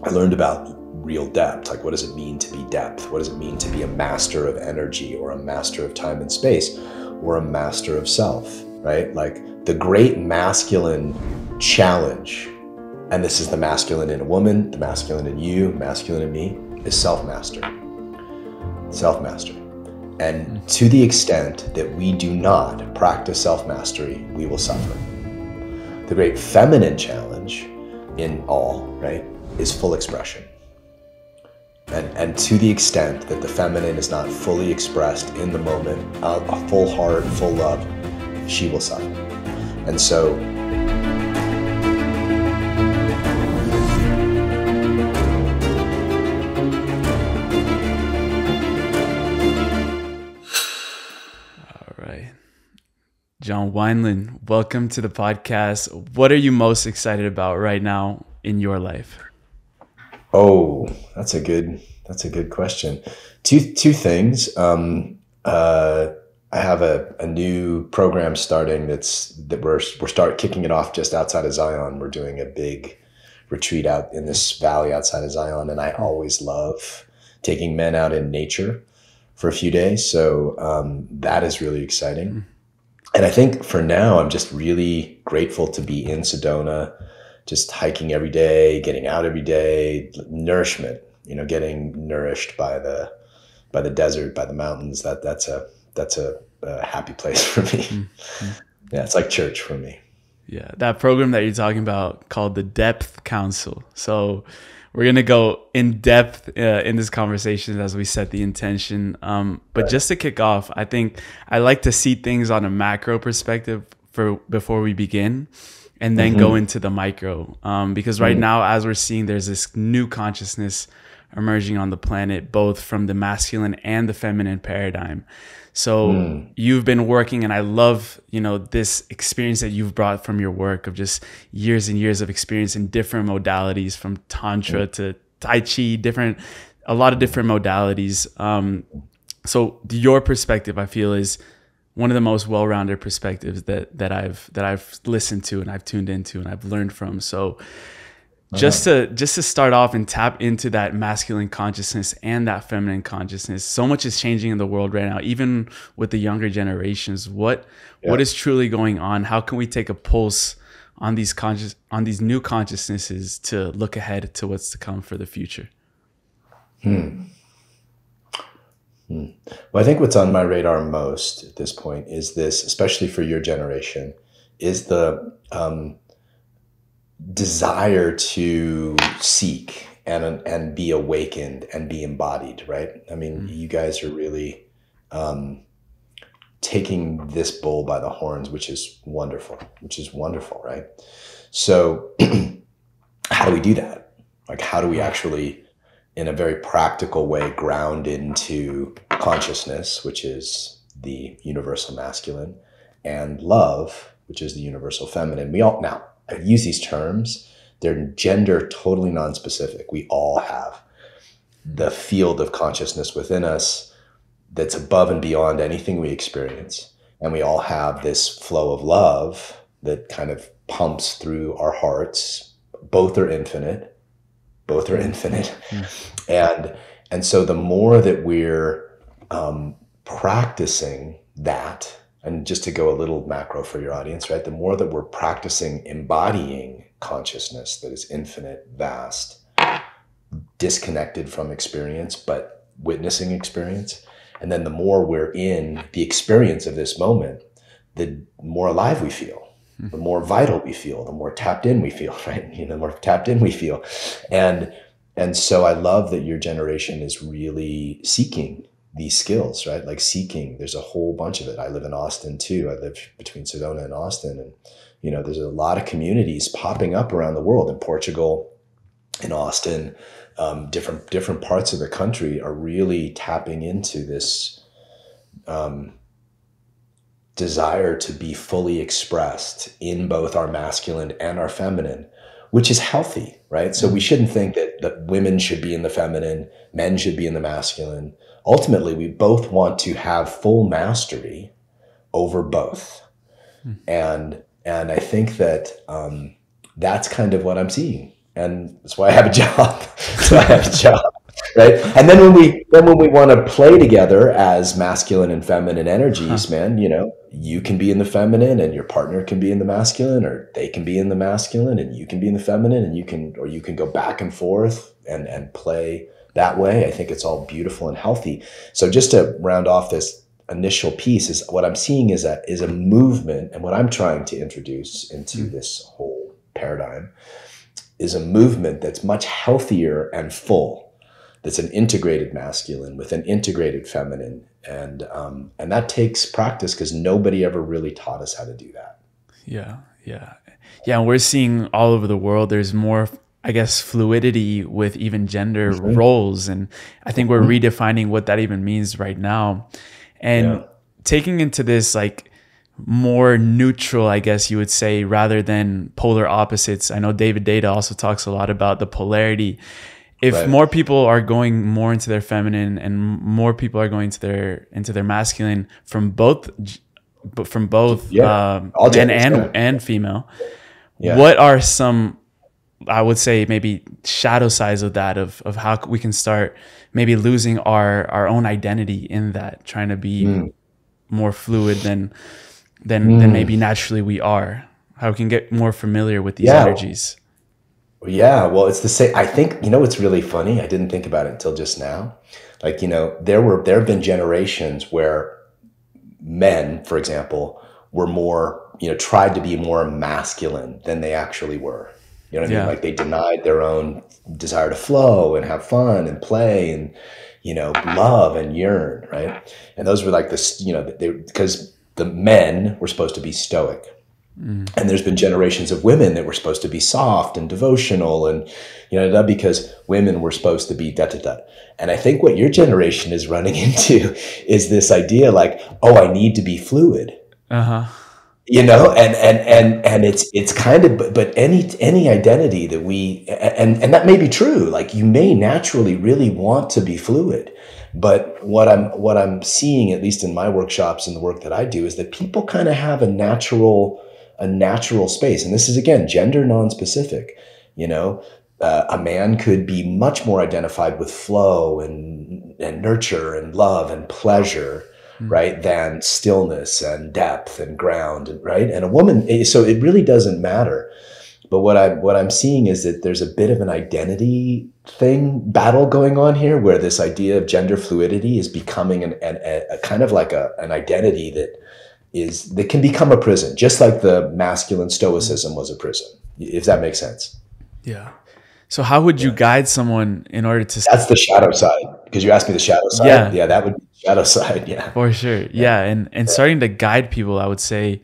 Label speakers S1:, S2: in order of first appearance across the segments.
S1: I learned about real depth. Like, what does it mean to be depth? What does it mean to be a master of energy, or a master of time and space, or a master of self, right? Like, the great masculine challenge, and this is the masculine in a woman, the masculine in you, masculine in me, is self-mastery. Self-mastery. And to the extent that we do not practice self-mastery, we will suffer. The great feminine challenge in all, right, is full expression. And to the extent that the feminine is not fully expressed in the moment, a full heart, full love, she will suffer. And so
S2: John Wineland, welcome to the podcast. What are you most excited about right now in your life?
S1: Oh, that's a good question. Two things. I have a new program starting that we're kicking it off just outside of Zion. We're doing a big retreat out in this valley outside of Zion, and I always love taking men out in nature for a few days. So that is really exciting. And I think for now, I'm just really grateful to be in Sedona, just hiking every day, getting out every day, nourishment, getting nourished by the desert, by the mountains. That's a happy place for me. Mm-hmm. Yeah, it's like church for me.
S2: Yeah, that program that you're talking about called the Depth Council. So we're going to go in depth in this conversation as we set the intention. But just to kick off, I think I like to see things on a macro perspective before we begin, and then go into the micro. Because right now, as we're seeing, there's this new consciousness emerging on the planet, both from the masculine and the feminine paradigm. So you've been working, and I love, this experience that you've brought from your work of just years and years of experience in different modalities, from Tantra to Tai Chi, a lot of different modalities. So your perspective, I feel, is one of the most well-rounded perspectives that I've listened to and I've tuned into and I've learned from. So just to start off and tap into that masculine consciousness and that feminine consciousness, so much is changing in the world right now, even with the younger generations. What is truly going on? How can we take a pulse on these new consciousnesses to look ahead to what's to come for the future?
S1: Well, I think what's on my radar most at this point is this, especially for your generation, is the desire to seek and be awakened and be embodied, right? I mean, you guys are really taking this bull by the horns, which is wonderful, right? So how do we do that? Like, how do we actually, in a very practical way, ground into consciousness, which is the universal masculine, and love, which is the universal feminine? Now, I use these terms, they're gender totally non-specific. We all have the field of consciousness within us that's above and beyond anything we experience. And we all have this flow of love that kind of pumps through our hearts. Both are infinite. And so the more that we're practicing that, and just to go a little macro for your audience, right? The more that we're practicing embodying consciousness that is infinite, vast, disconnected from experience, but witnessing experience. And then the more we're in the experience of this moment, the more alive we feel, the more vital we feel, the more tapped in we feel, right? The more tapped in we feel. And so I love that your generation is really seeking these skills, right? Like seeking, there's a whole bunch of it. I live in Austin too. I live between Sedona and Austin. And, there's a lot of communities popping up around the world. In Portugal, in Austin, different parts of the country are really tapping into this desire to be fully expressed in both our masculine and our feminine, which is healthy, right? So we shouldn't think that women should be in the feminine, men should be in the masculine. Ultimately, we both want to have full mastery over both. And I think that that's kind of what I'm seeing and that's why I have a job. So I have a job, right? And then when we want to play together as masculine and feminine energies, man, you know, you can be in the feminine and your partner can be in the masculine, or they can be in the masculine and you can be in the feminine, and you can go back and forth and play that way. I think it's all beautiful and healthy. So just to round off this initial piece, is what I'm seeing is a movement, and what I'm trying to introduce into this whole paradigm is a movement that's much healthier and full. That's an integrated masculine with an integrated feminine, and that takes practice, because nobody ever really taught us how to do that.
S2: Yeah. And we're seeing all over the world, there's more, I guess, fluidity with even gender roles, and I think we're redefining what that even means right now, and taking into this like more neutral, I guess you would say, rather than polar opposites. I know David Data also talks a lot about the polarity. If more people are going more into their feminine and more people are going into their masculine from both men and female, what are some, I would say, maybe shadow sides of that, of how we can start maybe losing our own identity in that, trying to be more fluid than maybe naturally we are, how we can get more familiar with these energies.
S1: Yeah, well, it's the same. I think, you know, it's really funny. I didn't think about it until just now. Like, you know, there have been generations where men, for example, were more, you know, tried to be more masculine than they actually were. You know what I mean? Like, they denied their own desire to flow and have fun and play and, you know, love and yearn, right? And those were like this, you know, because the men were supposed to be stoic. And there's been generations of women that were supposed to be soft and devotional and, you know, because women were supposed to be da-da-da. And I think what your generation is running into is this idea like, oh, I need to be fluid. You know, and it's kind of, but any identity that we, and that may be true. Like, you may naturally really want to be fluid. But what I'm seeing, at least in my workshops and the work that I do, is that people kind of have a natural space. And this is, again, gender non-specific. You know, a man could be much more identified with flow and nurture and love and pleasure, right, than stillness and depth and ground, right? And a woman, so it really doesn't matter. But what I'm seeing is that there's a bit of an identity battle going on here, where this idea of gender fluidity is becoming a kind of like an identity that can become a prison, just like the masculine stoicism was a prison, if that makes sense.
S2: Yeah. So how would you guide someone in order to...
S1: That's the shadow side, because you asked me the shadow side. Yeah, that would be the shadow side,
S2: For sure. Yeah, and starting to guide people, I would say,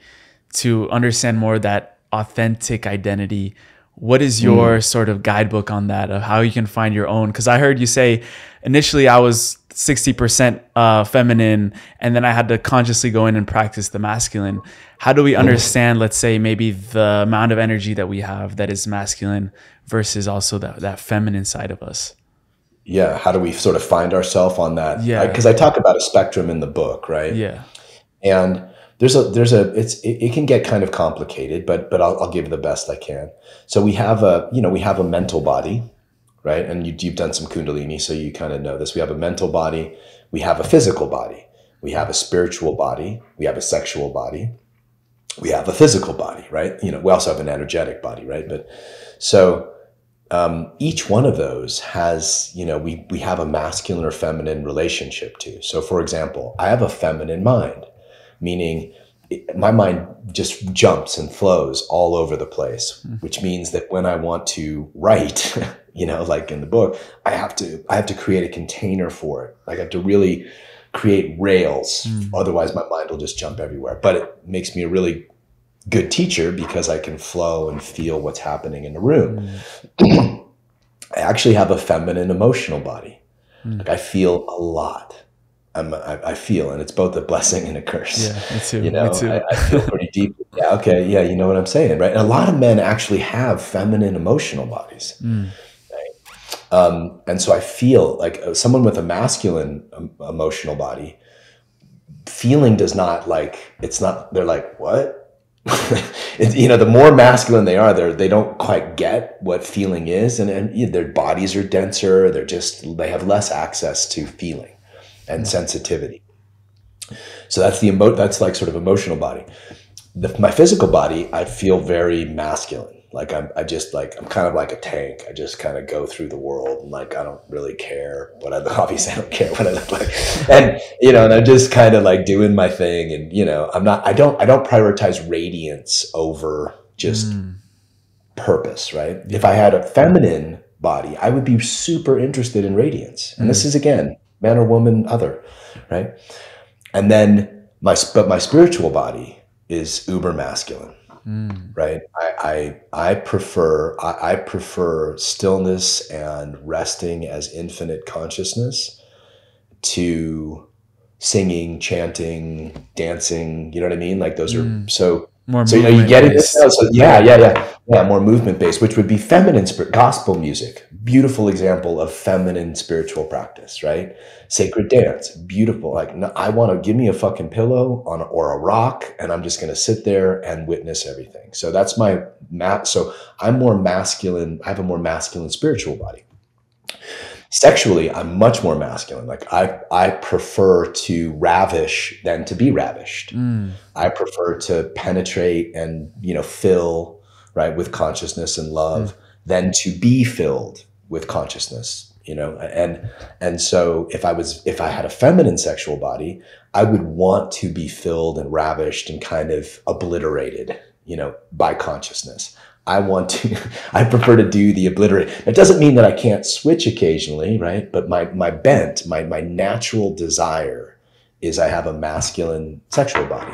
S2: to understand more that authentic identity. What is your sort of guidebook on that, of how you can find your own? Because I heard you say, initially I was 60% feminine, and then I had to consciously go in and practice the masculine. How do we understand, let's say, maybe the amount of energy that we have that is masculine versus also that feminine side of us?
S1: Yeah, how do we sort of find ourselves on that?
S2: Yeah,
S1: because I talk about a spectrum in the book, right?
S2: Yeah,
S1: and it can get kind of complicated, but I'll give it the best I can. So we have a mental body, right? And you've done some Kundalini, so you kind of know this. We have a mental body, we have a physical body, we have a spiritual body, we have a sexual body, we have a physical body, right? You know, we also have an energetic body, right? But so each one of those has, you know, we have a masculine or feminine relationship to. So for example, I have a feminine mind, meaning my mind just jumps and flows all over the place, which means that when I want to write, you know, like in the book, I have to create a container for it. Like, I have to really create rails. Otherwise my mind will just jump everywhere. But it makes me a really good teacher because I can flow and feel what's happening in the room. I actually have a feminine emotional body. Like, I feel a lot. I feel, and it's both a blessing and a curse.
S2: Yeah, me too.
S1: You know,
S2: Me too.
S1: I feel pretty deeply. Yeah, okay, yeah, you know what I'm saying, right? And a lot of men actually have feminine emotional bodies. Right? And so I feel like someone with a masculine emotional body, feeling does not, like, it's not, they're like, what? the more masculine they are, they don't quite get what feeling is, and their bodies are denser. They have less access to feeling and sensitivity. So that's like sort of emotional body. My physical body, I feel very masculine. Like I'm kind of like a tank. I just kind of go through the world, and like I don't really care what obviously I don't care what I look like, and and I'm just kind of like doing my thing, and I don't prioritize radiance over just purpose, right? If I had a feminine body, I would be super interested in radiance, and this is again man or woman, other, right? And then my spiritual body is uber masculine. Right. I prefer stillness and resting as infinite consciousness to singing, chanting, dancing. You know what I mean? Like those are so you get it. So yeah. More movement based, which would be feminine gospel music. Beautiful example of feminine spiritual practice, right? Sacred dance, beautiful. Like I want to give me a fucking pillow or a rock, and I'm just going to sit there and witness everything. So that's my So I'm more masculine. I have a more masculine spiritual body. Sexually, I'm much more masculine. Like I prefer to ravish than to be ravished. I prefer to penetrate and fill, right, with consciousness and love than to be filled with consciousness. And so if I had a feminine sexual body, I would want to be filled and ravished and kind of obliterated, by consciousness. I prefer to do the obliterate. It doesn't mean that I can't switch occasionally, right? But my bent, my natural desire is I have a masculine sexual body,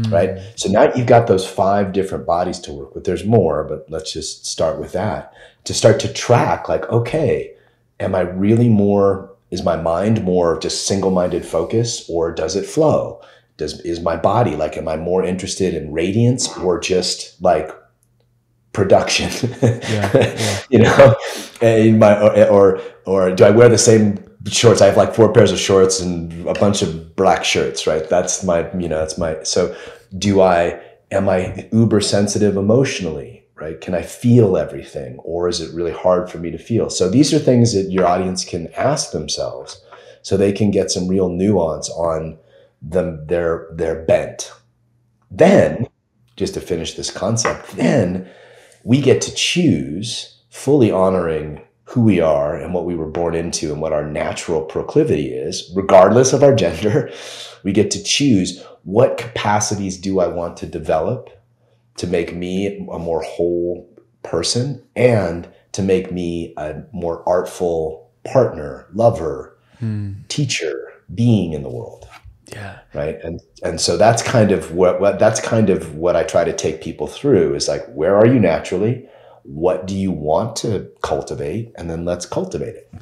S1: right? So now you've got those 5 different bodies to work with. There's more, but let's just start with that. To start to track, like, okay, is my mind more just single-minded focus, or does it flow? Is my body, like, am I more interested in radiance or just like production? Or do I wear the same shorts? I have like 4 pairs of shorts and a bunch of black shirts, right? So am I uber sensitive emotionally, right? Can I feel everything, or is it really hard for me to feel? So these are things that your audience can ask themselves so they can get some real nuance on their bent. Then, just to finish this concept, then we get to choose, fully honoring who we are and what we were born into and what our natural proclivity is, regardless of our gender. We get to choose, what capacities do I want to develop to make me a more whole person and to make me a more artful partner, lover, teacher, being in the world.
S2: Yeah.
S1: Right. And so that's kind of what I try to take people through, is like, where are you naturally? What do you want to cultivate? And then let's cultivate it.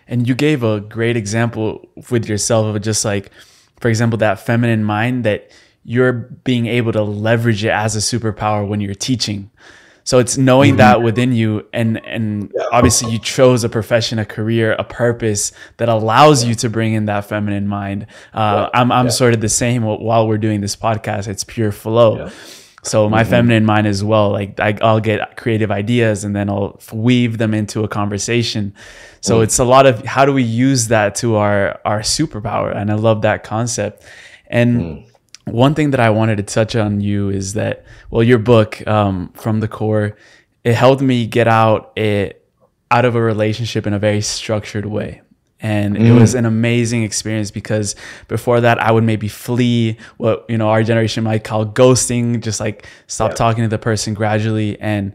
S2: And you gave a great example with yourself of just like, for example, that feminine mind, that you're being able to leverage it as a superpower when you're teaching. So it's knowing that within you, and obviously you chose a profession, a career, a purpose that allows you to bring in that feminine mind. I'm sort of the same while we're doing this podcast. It's pure flow. Yeah. So my feminine mind as well, like I'll get creative ideas and then I'll weave them into a conversation. So it's a lot of, how do we use that to our superpower? And I love that concept. And one thing that I wanted to touch on you is that, well, your book, From the Core, it helped me get out of a relationship in a very structured way. And it was an amazing experience, because before that, I would maybe flee what, our generation might call ghosting, just like stop talking to the person gradually. And,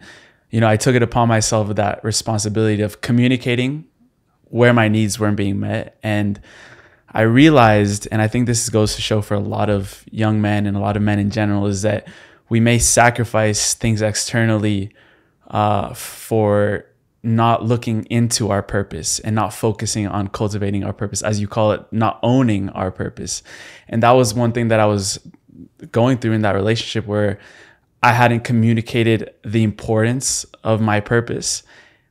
S2: I took it upon myself with that responsibility of communicating where my needs weren't being met. And I realized, and I think this goes to show for a lot of young men and a lot of men in general, is that we may sacrifice things externally for not looking into our purpose and not focusing on cultivating our purpose, as you call it, not owning our purpose. And that was one thing that I was going through in that relationship, where I hadn't communicated the importance of my purpose,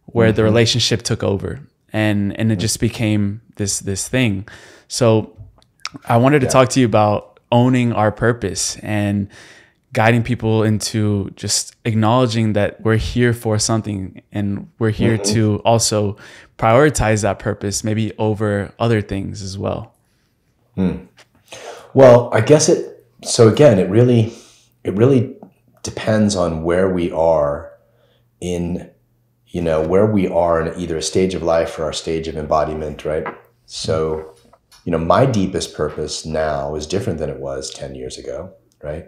S2: where the relationship took over and it just became this thing. So I wanted to talk to you about owning our purpose and guiding people into just acknowledging that we're here for something, and we're here to also prioritize that purpose maybe over other things as well.
S1: Well, I guess so again, it really depends on where we are in, where we are in either a stage of life or our stage of embodiment, right? So, my deepest purpose now is different than it was 10 years ago, right?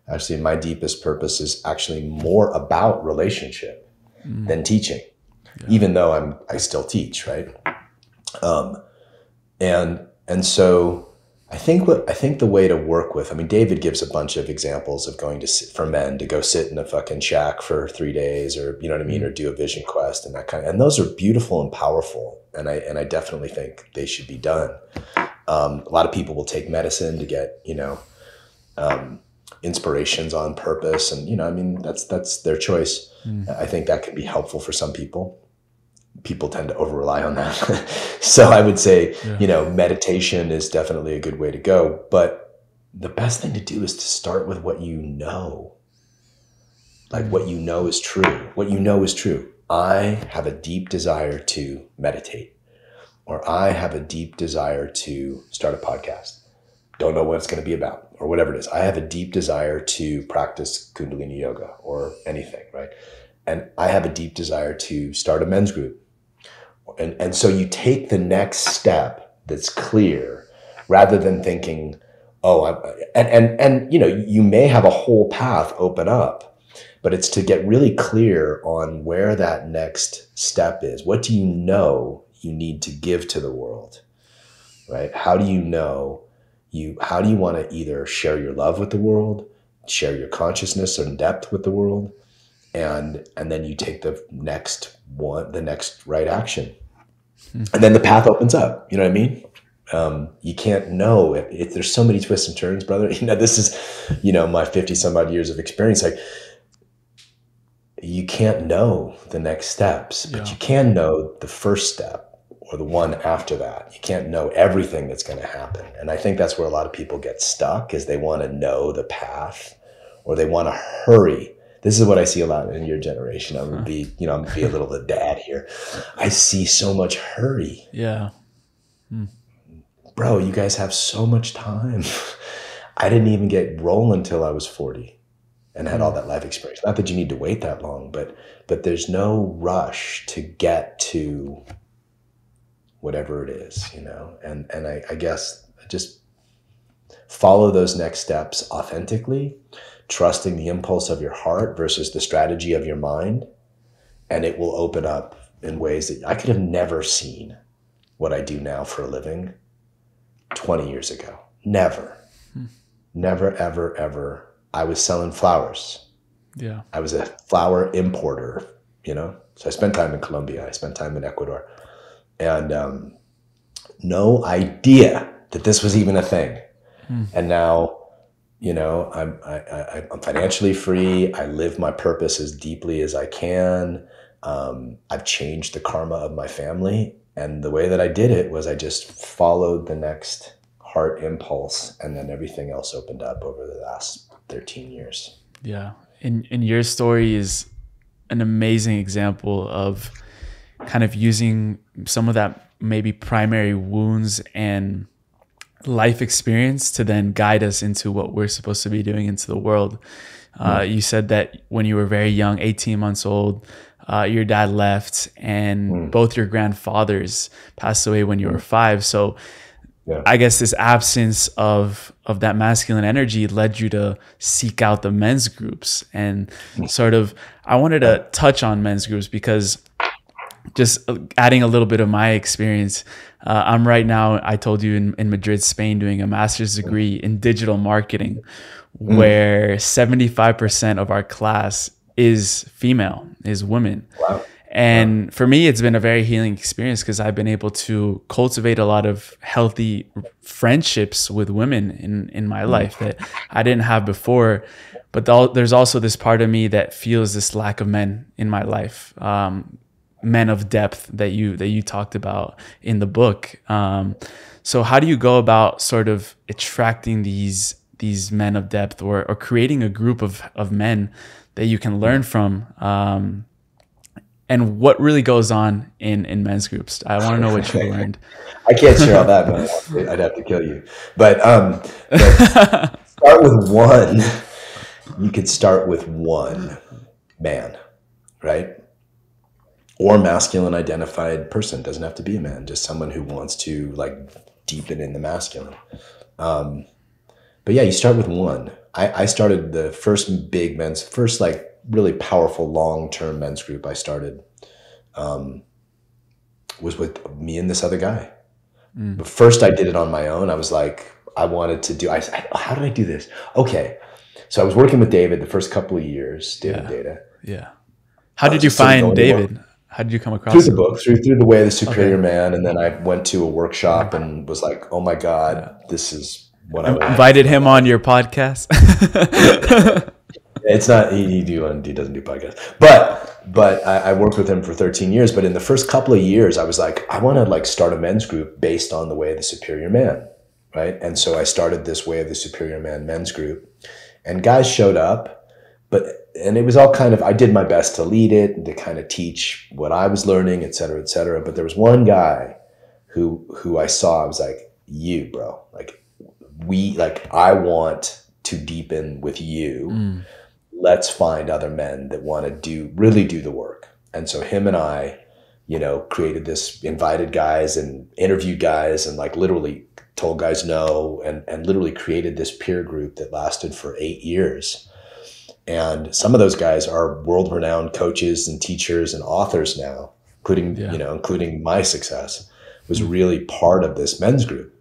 S1: Actually, my deepest purpose is actually more about relationship than teaching, even though I still teach, right? And so I think the way to work with, David gives a bunch of examples of going for men to go sit in a fucking shack for 3 days, or, or do a vision quest and that and those are beautiful and powerful. And I definitely think they should be done. A lot of people will take medicine to get, inspirations on purpose. And, that's their choice. I think that can be helpful for some people. People tend to over rely on that. So I would say, meditation is definitely a good way to go. But the best thing to do is to start with what you know. Like what you know is true. What you know is true. I have a deep desire to meditate, or I have a deep desire to start a podcast. Don't know what it's going to be about, or whatever it is. I have a deep desire to practice Kundalini yoga or anything, right? And I have a deep desire to start a men's group. And so you take the next step that's clear, rather than thinking, you may have a whole path open up, but it's to get really clear on where that next step is. What do you know you need to give to the world, right? How do you know how do you want to either share your love with the world, share your consciousness and depth with the world, and then you take the next right action. And then the path opens up. You know what I mean? You can't know if there's so many twists and turns, brother. This is, my 50 some odd years of experience. Like, you can't know the next steps, but you can know the first step or the one after that. You can't know everything that's going to happen. And I think that's where a lot of people get stuck, is they want to know the path, or they want to hurry. This is what I see a lot in your generation. I'm gonna be, I'm gonna be a little bit dad here. I see so much hurry.
S2: Yeah.
S1: Bro, you guys have so much time. I didn't even get rolling until I was 40 and had all that life experience. Not that you need to wait that long, but there's no rush to get to whatever it is, and I guess just follow those next steps authentically, trusting the impulse of your heart versus the strategy of your mind. And it will open up in ways that I could have never seen what I do now for a living 20 years ago. Never, ever, ever. I was selling flowers.
S2: Yeah.
S1: I was a flower importer, So I spent time in Colombia. I spent time in Ecuador. And no idea that this was even a thing. And now, I'm financially free. I live my purpose as deeply as I can. I've changed the karma of my family. And the way that I did it was I just followed the next heart impulse, and then everything else opened up over the last 13 years.
S2: Yeah. And your story is an amazing example of kind of using some of that maybe primary wounds and life experience to then guide us into what we're supposed to be doing into the world. You said that when you were very young, 18 months old, your dad left, and both your grandfathers passed away when you were 5. So I guess this absence of that masculine energy led you to seek out the men's groups. And sort of, I wanted to touch on men's groups because just adding a little bit of my experience, I'm right now, I told you, in Madrid, Spain, doing a master's degree in digital marketing, where 75% of our class is female, is women.
S1: Wow.
S2: And for me, it's been a very healing experience because I've been able to cultivate a lot of healthy friendships with women in my life that I didn't have before. But there's also this part of me that feels this lack of men in my life. Men of depth that you talked about in the book. So how do you go about sort of attracting these these men of depth, or creating a group of men that you can learn from, and what really goes on in men's groups. I want to know what you learned.
S1: I can't share all that, man. I'd have to kill you. But start with one. You could start with one man, right? Or masculine identified person. Doesn't have to be a man, just someone who wants to like deepen in the masculine. But yeah, you start with one. I started the first big men's, first like really powerful long-term men's group I started was with me and this other guy. But first I did it on my own. I was like, I wanted to do, how did I do this? Okay. So I was working with David the first couple of years, David Data.
S2: Yeah. How did you find David? How did you come across
S1: through the book, through the way of the superior man, and then I went to a workshop and was like, "Oh my God, this is what I want."
S2: Invited him on your podcast.
S1: It's not he doesn't do podcasts, but I worked with him for 13 years. But in the first couple of years, I was like, I want to like start a men's group based on the way of the superior man, right? And so I started this way of the superior man men's group, and guys showed up. And it was all kind of, I did my best to lead it and to kind of teach what I was learning, et cetera, et cetera. But there was one guy who I saw, I was like, you, bro, I want to deepen with you. Let's find other men that want to really do the work. And so him and I, created this, invited guys and interviewed guys and like literally told guys no, and literally created this peer group that lasted for 8 years. And some of those guys are world-renowned coaches and teachers and authors now, including my success, was really part of this men's group.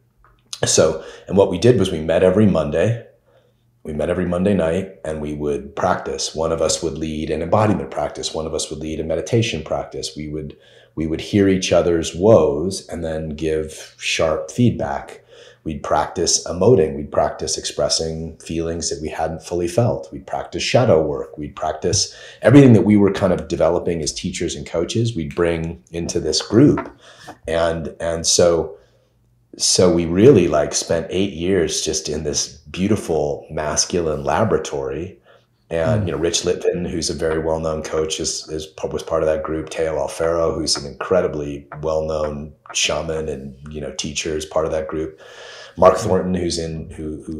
S1: So, and what we did was we met every Monday. We met every Monday night and we would practice. One of us would lead an embodiment practice. One of us would lead a meditation practice. We would hear each other's woes and then give sharp feedback. We'd practice emoting. We'd practice expressing feelings that we hadn't fully felt. We'd practice shadow work. We'd practice everything that we were kind of developing as teachers and coaches. We'd bring into this group, and so we really like spent 8 years just in this beautiful masculine laboratory. And Rich Litvin, who's a very well-known coach, was part of that group. Teo Alfaro, who's an incredibly well-known shaman and teacher, is part of that group. Mark Thornton, who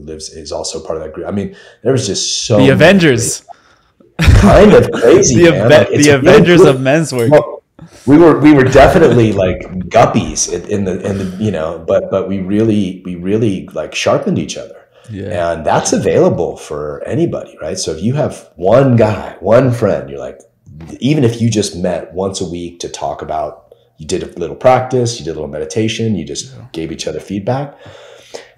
S1: is also part of that group. I mean, there was just so
S2: the Avengers,
S1: kind of crazy.
S2: the Avengers of men's work.
S1: Well, we were definitely like guppies in the but we really like sharpened each other. Yeah. And that's available for anybody, right? So if you have one guy, one friend, you're like, even if you just met once a week to talk about, you did a little practice, you did a little meditation, you just gave each other feedback,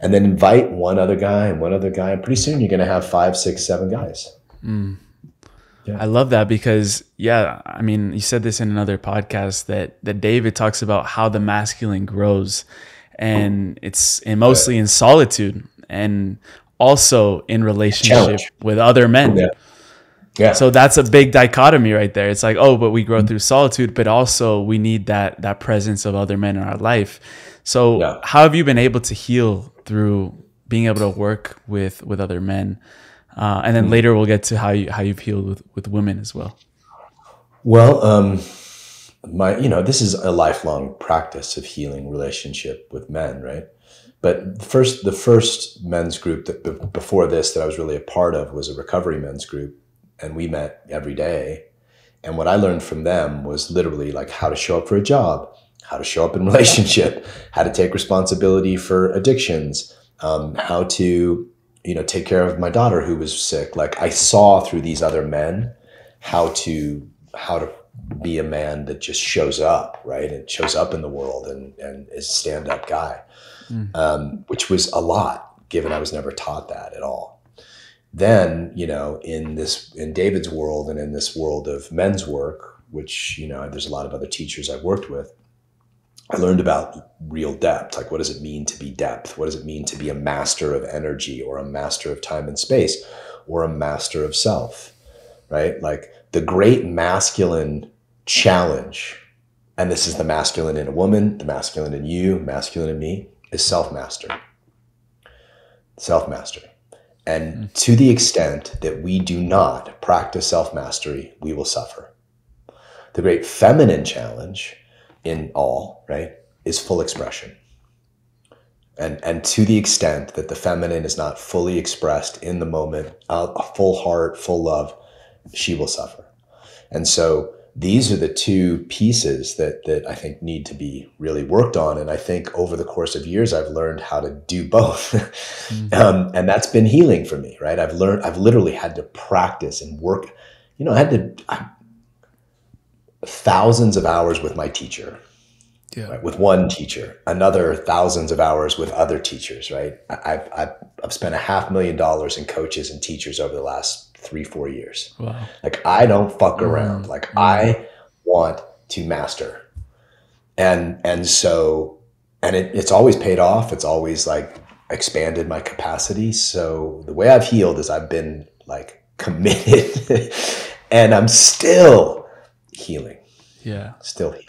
S1: and then invite one other guy, and pretty soon you're going to have 5, 6, 7 guys.
S2: Yeah. I love that because, I mean, you said this in another podcast that David talks about how the masculine grows, and it's mostly in solitude and also in relationship with other men. Yeah. So that's a big dichotomy right there. It's like, but we grow through solitude, but also we need that presence of other men in our life. So how have you been able to heal through being able to work with other men? And then later we'll get to how you've healed with women as well. Well,
S1: this is a lifelong practice of healing relationship with men, right? But the first men's group that before this that I was really a part of was a recovery men's group, and we met every day. And what I learned from them was literally like how to show up for a job, how to show up in relationship, how to take responsibility for addictions, how to take care of my daughter who was sick. Like I saw through these other men how to be a man that just shows up, right? And shows up in the world and is a stand-up guy. Which was a lot, given I was never taught that at all. Then, in David's world and in this world of men's work, which, there's a lot of other teachers I've worked with, I learned about real depth. Like, what does it mean to be depth? What does it mean to be a master of energy or a master of time and space or a master of self, right? Like the great masculine challenge, and this is the masculine in a woman, the masculine in you, masculine in me, is self-mastery. Self-mastery. And to the extent that we do not practice self-mastery, we will suffer. The great feminine challenge in all, right, is full expression. And to the extent that the feminine is not fully expressed in the moment, a full heart, full love, she will suffer. And so these are the two pieces that I think need to be really worked on. And I think over the course of years, I've learned how to do both. And that's been healing for me, right? I've literally had to practice and work, thousands of hours with my teacher, right? With one teacher, another thousands of hours with other teachers, right? I've spent $500,000 in coaches and teachers over the last 3-4 years.
S2: Wow.
S1: Like, I don't fuck around. Like, I want to master. And it's always paid off. It's always like expanded my capacity. So the way I've healed is I've been like committed and I'm still healing.
S2: Yeah.
S1: Still healing.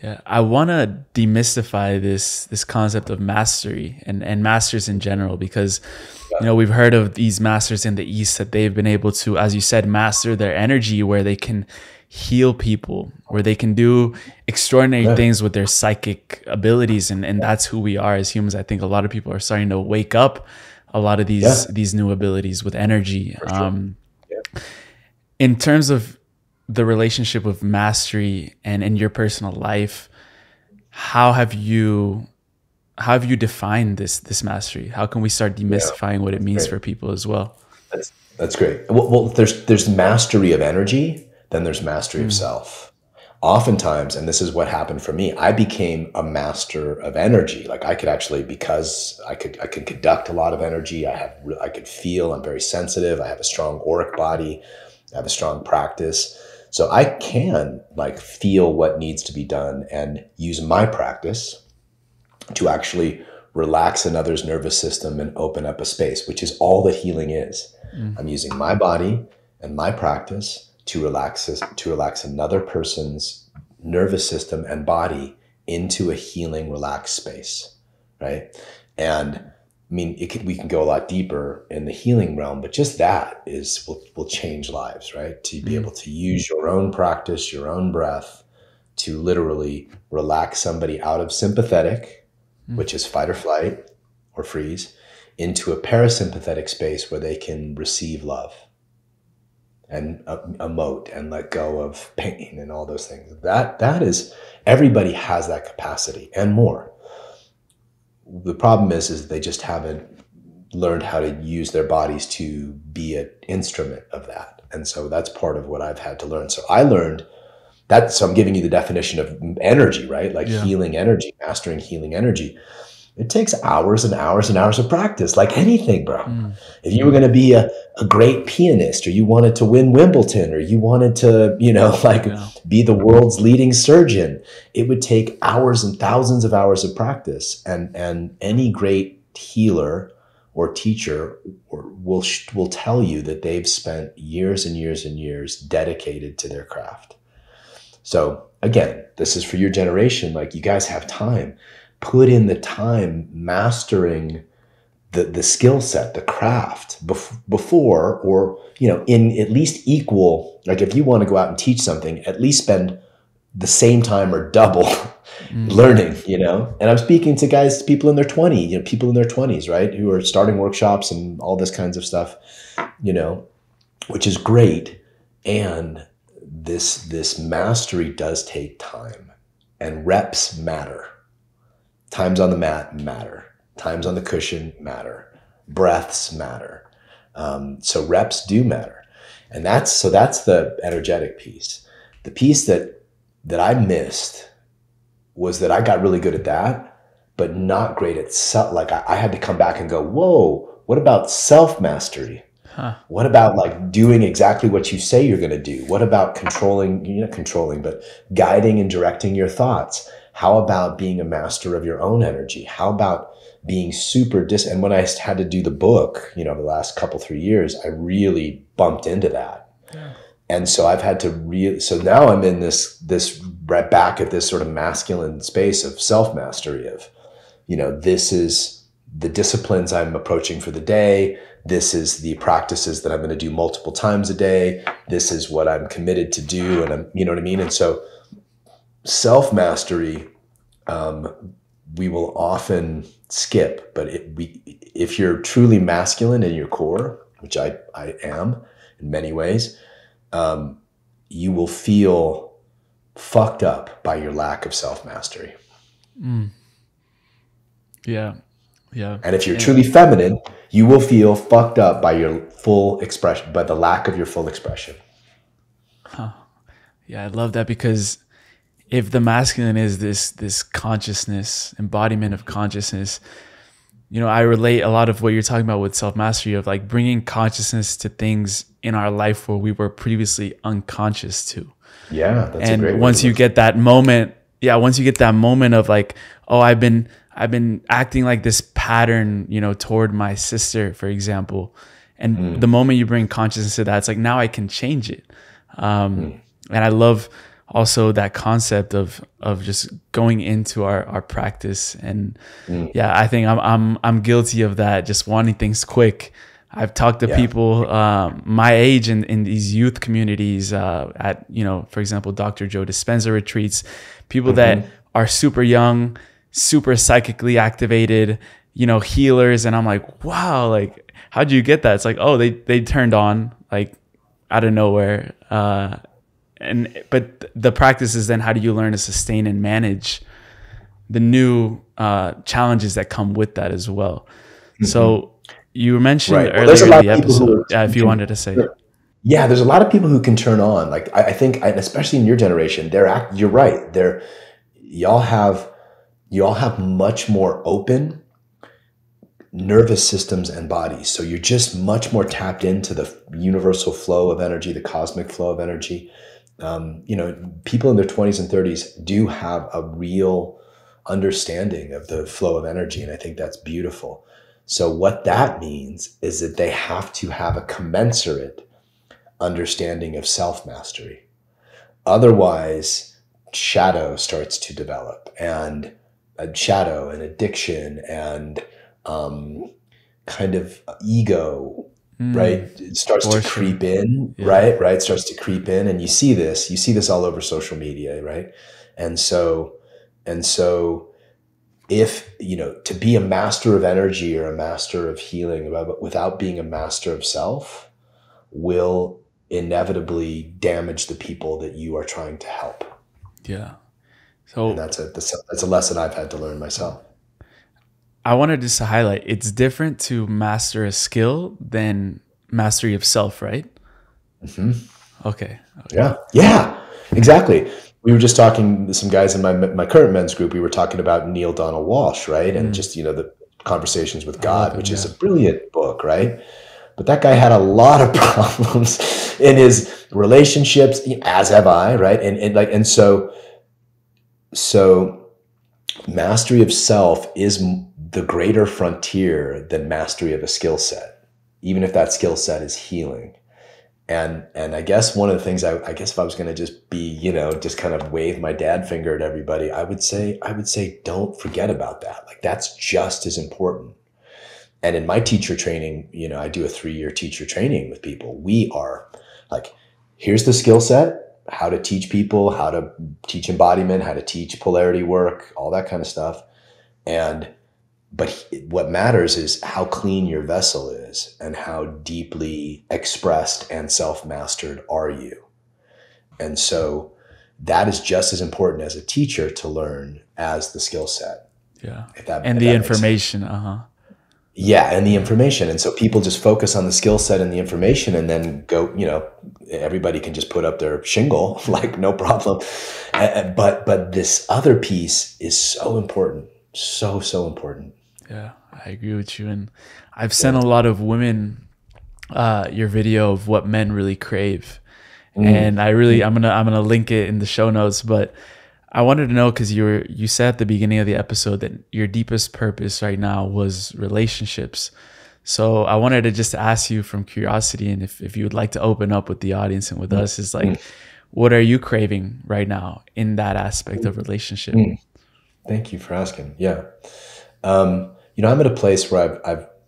S2: Yeah, I want to demystify this concept of mastery and masters in general, because we've heard of these masters in the East that they've been able to, as you said, master their energy, where they can heal people, where they can do extraordinary things with their psychic abilities, and that's who we are as humans. I think a lot of people are starting to wake up a lot of these new abilities with energy. In terms of the relationship with mastery and in your personal life, how have you defined this mastery? How can we start demystifying what it means for people as well?
S1: That's great. Well, there's mastery of energy, then there's mastery of self. Oftentimes, and this is what happened for me, I became a master of energy. Like, I could actually, because I could conduct a lot of energy. I could feel. I'm very sensitive. I have a strong auric body. I have a strong practice. So I can like feel what needs to be done and use my practice to actually relax another's nervous system and open up a space, which is all that healing is. I'm using my body and my practice to relax another person's nervous system and body into a healing, relaxed space, right? And I mean, we can go a lot deeper in the healing realm, but just that will change lives, right? To be able to use your own practice, your own breath, to literally relax somebody out of sympathetic, which is fight or flight or freeze, into a parasympathetic space where they can receive love and emote and let go of pain and all those things. That is, everybody has that capacity and more. The problem is they just haven't learned how to use their bodies to be an instrument of that. And so that's part of what I've had to learn. So I learned that. So I'm giving you the definition of energy, right? Like healing energy, mastering healing energy. It takes hours and hours and hours of practice, like anything, bro. If you were going to be a great pianist, or you wanted to win Wimbledon, or you wanted to, be the world's leading surgeon, it would take hours and thousands of hours of practice. And any great healer or teacher will tell you that they've spent years and years and years dedicated to their craft. So again, this is for your generation. Like, you guys have time. Put in the time mastering the skill set, the craft before, or, in at least equal, like if you want to go out and teach something, at least spend the same time or double learning, and I'm speaking to people in their 20s, right? Who are starting workshops and all this kinds of stuff, which is great. And this mastery does take time, and reps matter. Times on the mat matter. Times on the cushion matter. Breaths matter. So reps do matter. And that's the energetic piece. The piece that I missed was that I got really good at that, but not great at like I had to come back and go, whoa, what about self-mastery? What about like doing exactly what you say you're going to do? What about but guiding and directing your thoughts? How about being a master of your own energy? How about being super and when I had to do the book, the last 3 years, I really bumped into that. Yeah. And so I've had to so now I'm in this right back at this sort of masculine space of self-mastery of, this is the disciplines I'm approaching for the day. This is the practices that I'm going to do multiple times a day. This is what I'm committed to do. And I'm, you know what I mean? And so self-mastery, we will often skip, but if you're truly masculine in your core, which I am in many ways, you will feel fucked up by your lack of self-mastery.
S2: Yeah. Yeah.
S1: And if you're truly feminine, you will feel fucked up by your full expression, by the lack of your full expression.
S2: Huh. Yeah, I love that, because if the masculine is this consciousness, embodiment of consciousness, you know, I relate a lot of what you're talking about with self-mastery, of like bringing consciousness to things in our life where we were previously unconscious to.
S1: Yeah, that's
S2: and
S1: a great
S2: once you get that moment, once you get that moment of like, oh, I've been acting like this pattern, you know, toward my sister, for example. And the moment you bring consciousness to that, it's like, now I can change it. And I love also that concept of just going into our practice. And I think I'm guilty of that, just wanting things quick. I've talked to people my age in these youth communities at, you know, for example, Dr. Joe Dispenza retreats, people that are super young, super psychically activated, you know, healers. And I'm like, wow, like, how'd you get that? It's like, oh, they turned on like out of nowhere. But the practice is then, how do you learn to sustain and manage the new challenges that come with that as well? So you mentioned earlier in the episode, if you wanted to say.
S1: Yeah, there's a lot of people who can turn on. Like I think, and especially in your generation, you're right. Y'all have much more open nervous systems and bodies. So you're just much more tapped into the universal flow of energy, the cosmic flow of energy. You know, people in their 20s and 30s do have a real understanding of the flow of energy. And I think that's beautiful. So what that means is that they have to have a commensurate understanding of self-mastery. Otherwise, shadow starts to develop, and shadow and addiction and kind of ego, right? It starts to creep in, right? Starts to creep in, and you see this all over social media, right? And so if, you know, to be a master of energy or a master of healing without being a master of self will inevitably damage the people that you are trying to help.
S2: Yeah. So
S1: and that's a lesson I've had to learn myself.
S2: I wanted just to highlight, it's different to master a skill than mastery of self, right? Okay.
S1: Yeah, exactly. We were just talking to some guys in my current men's group. We were talking about Neil Donald Walsh, right? And just, you know, the Conversations with God, which is a brilliant book, right? But that guy had a lot of problems in his relationships, as have I, right? And so mastery of self is the greater frontier than mastery of a skill set, even if that skill set is healing. And I guess one of the things I guess if I was going to just be, you know, just kind of wave my dad finger at everybody, I would say don't forget about that. Like, that's just as important. And in my teacher training, you know, I do a 3-year teacher training with people. We are like, here's the skill set, how to teach people, how to teach embodiment, how to teach polarity work, all that kind of stuff. But what matters is how clean your vessel is and how deeply expressed and self-mastered are you. And so that is just as important as a teacher to learn as the skill set.
S2: Yeah. And the information.
S1: Yeah. And the information. And so people just focus on the skill set and the information and then go, you know, everybody can just put up their shingle, like, no problem. But this other piece is so important. So important. Yeah,
S2: I agree with you. And I've sent a lot of women your video of what men really crave. And I'm gonna link it in the show notes. But I wanted to know, because you said at the beginning of the episode that your deepest purpose right now was relationships. So I wanted to just ask you from curiosity, and if you would like to open up with the audience and with us, is like, what are you craving right now in that aspect of relationship?
S1: Thank you for asking. Yeah. I'm at a place where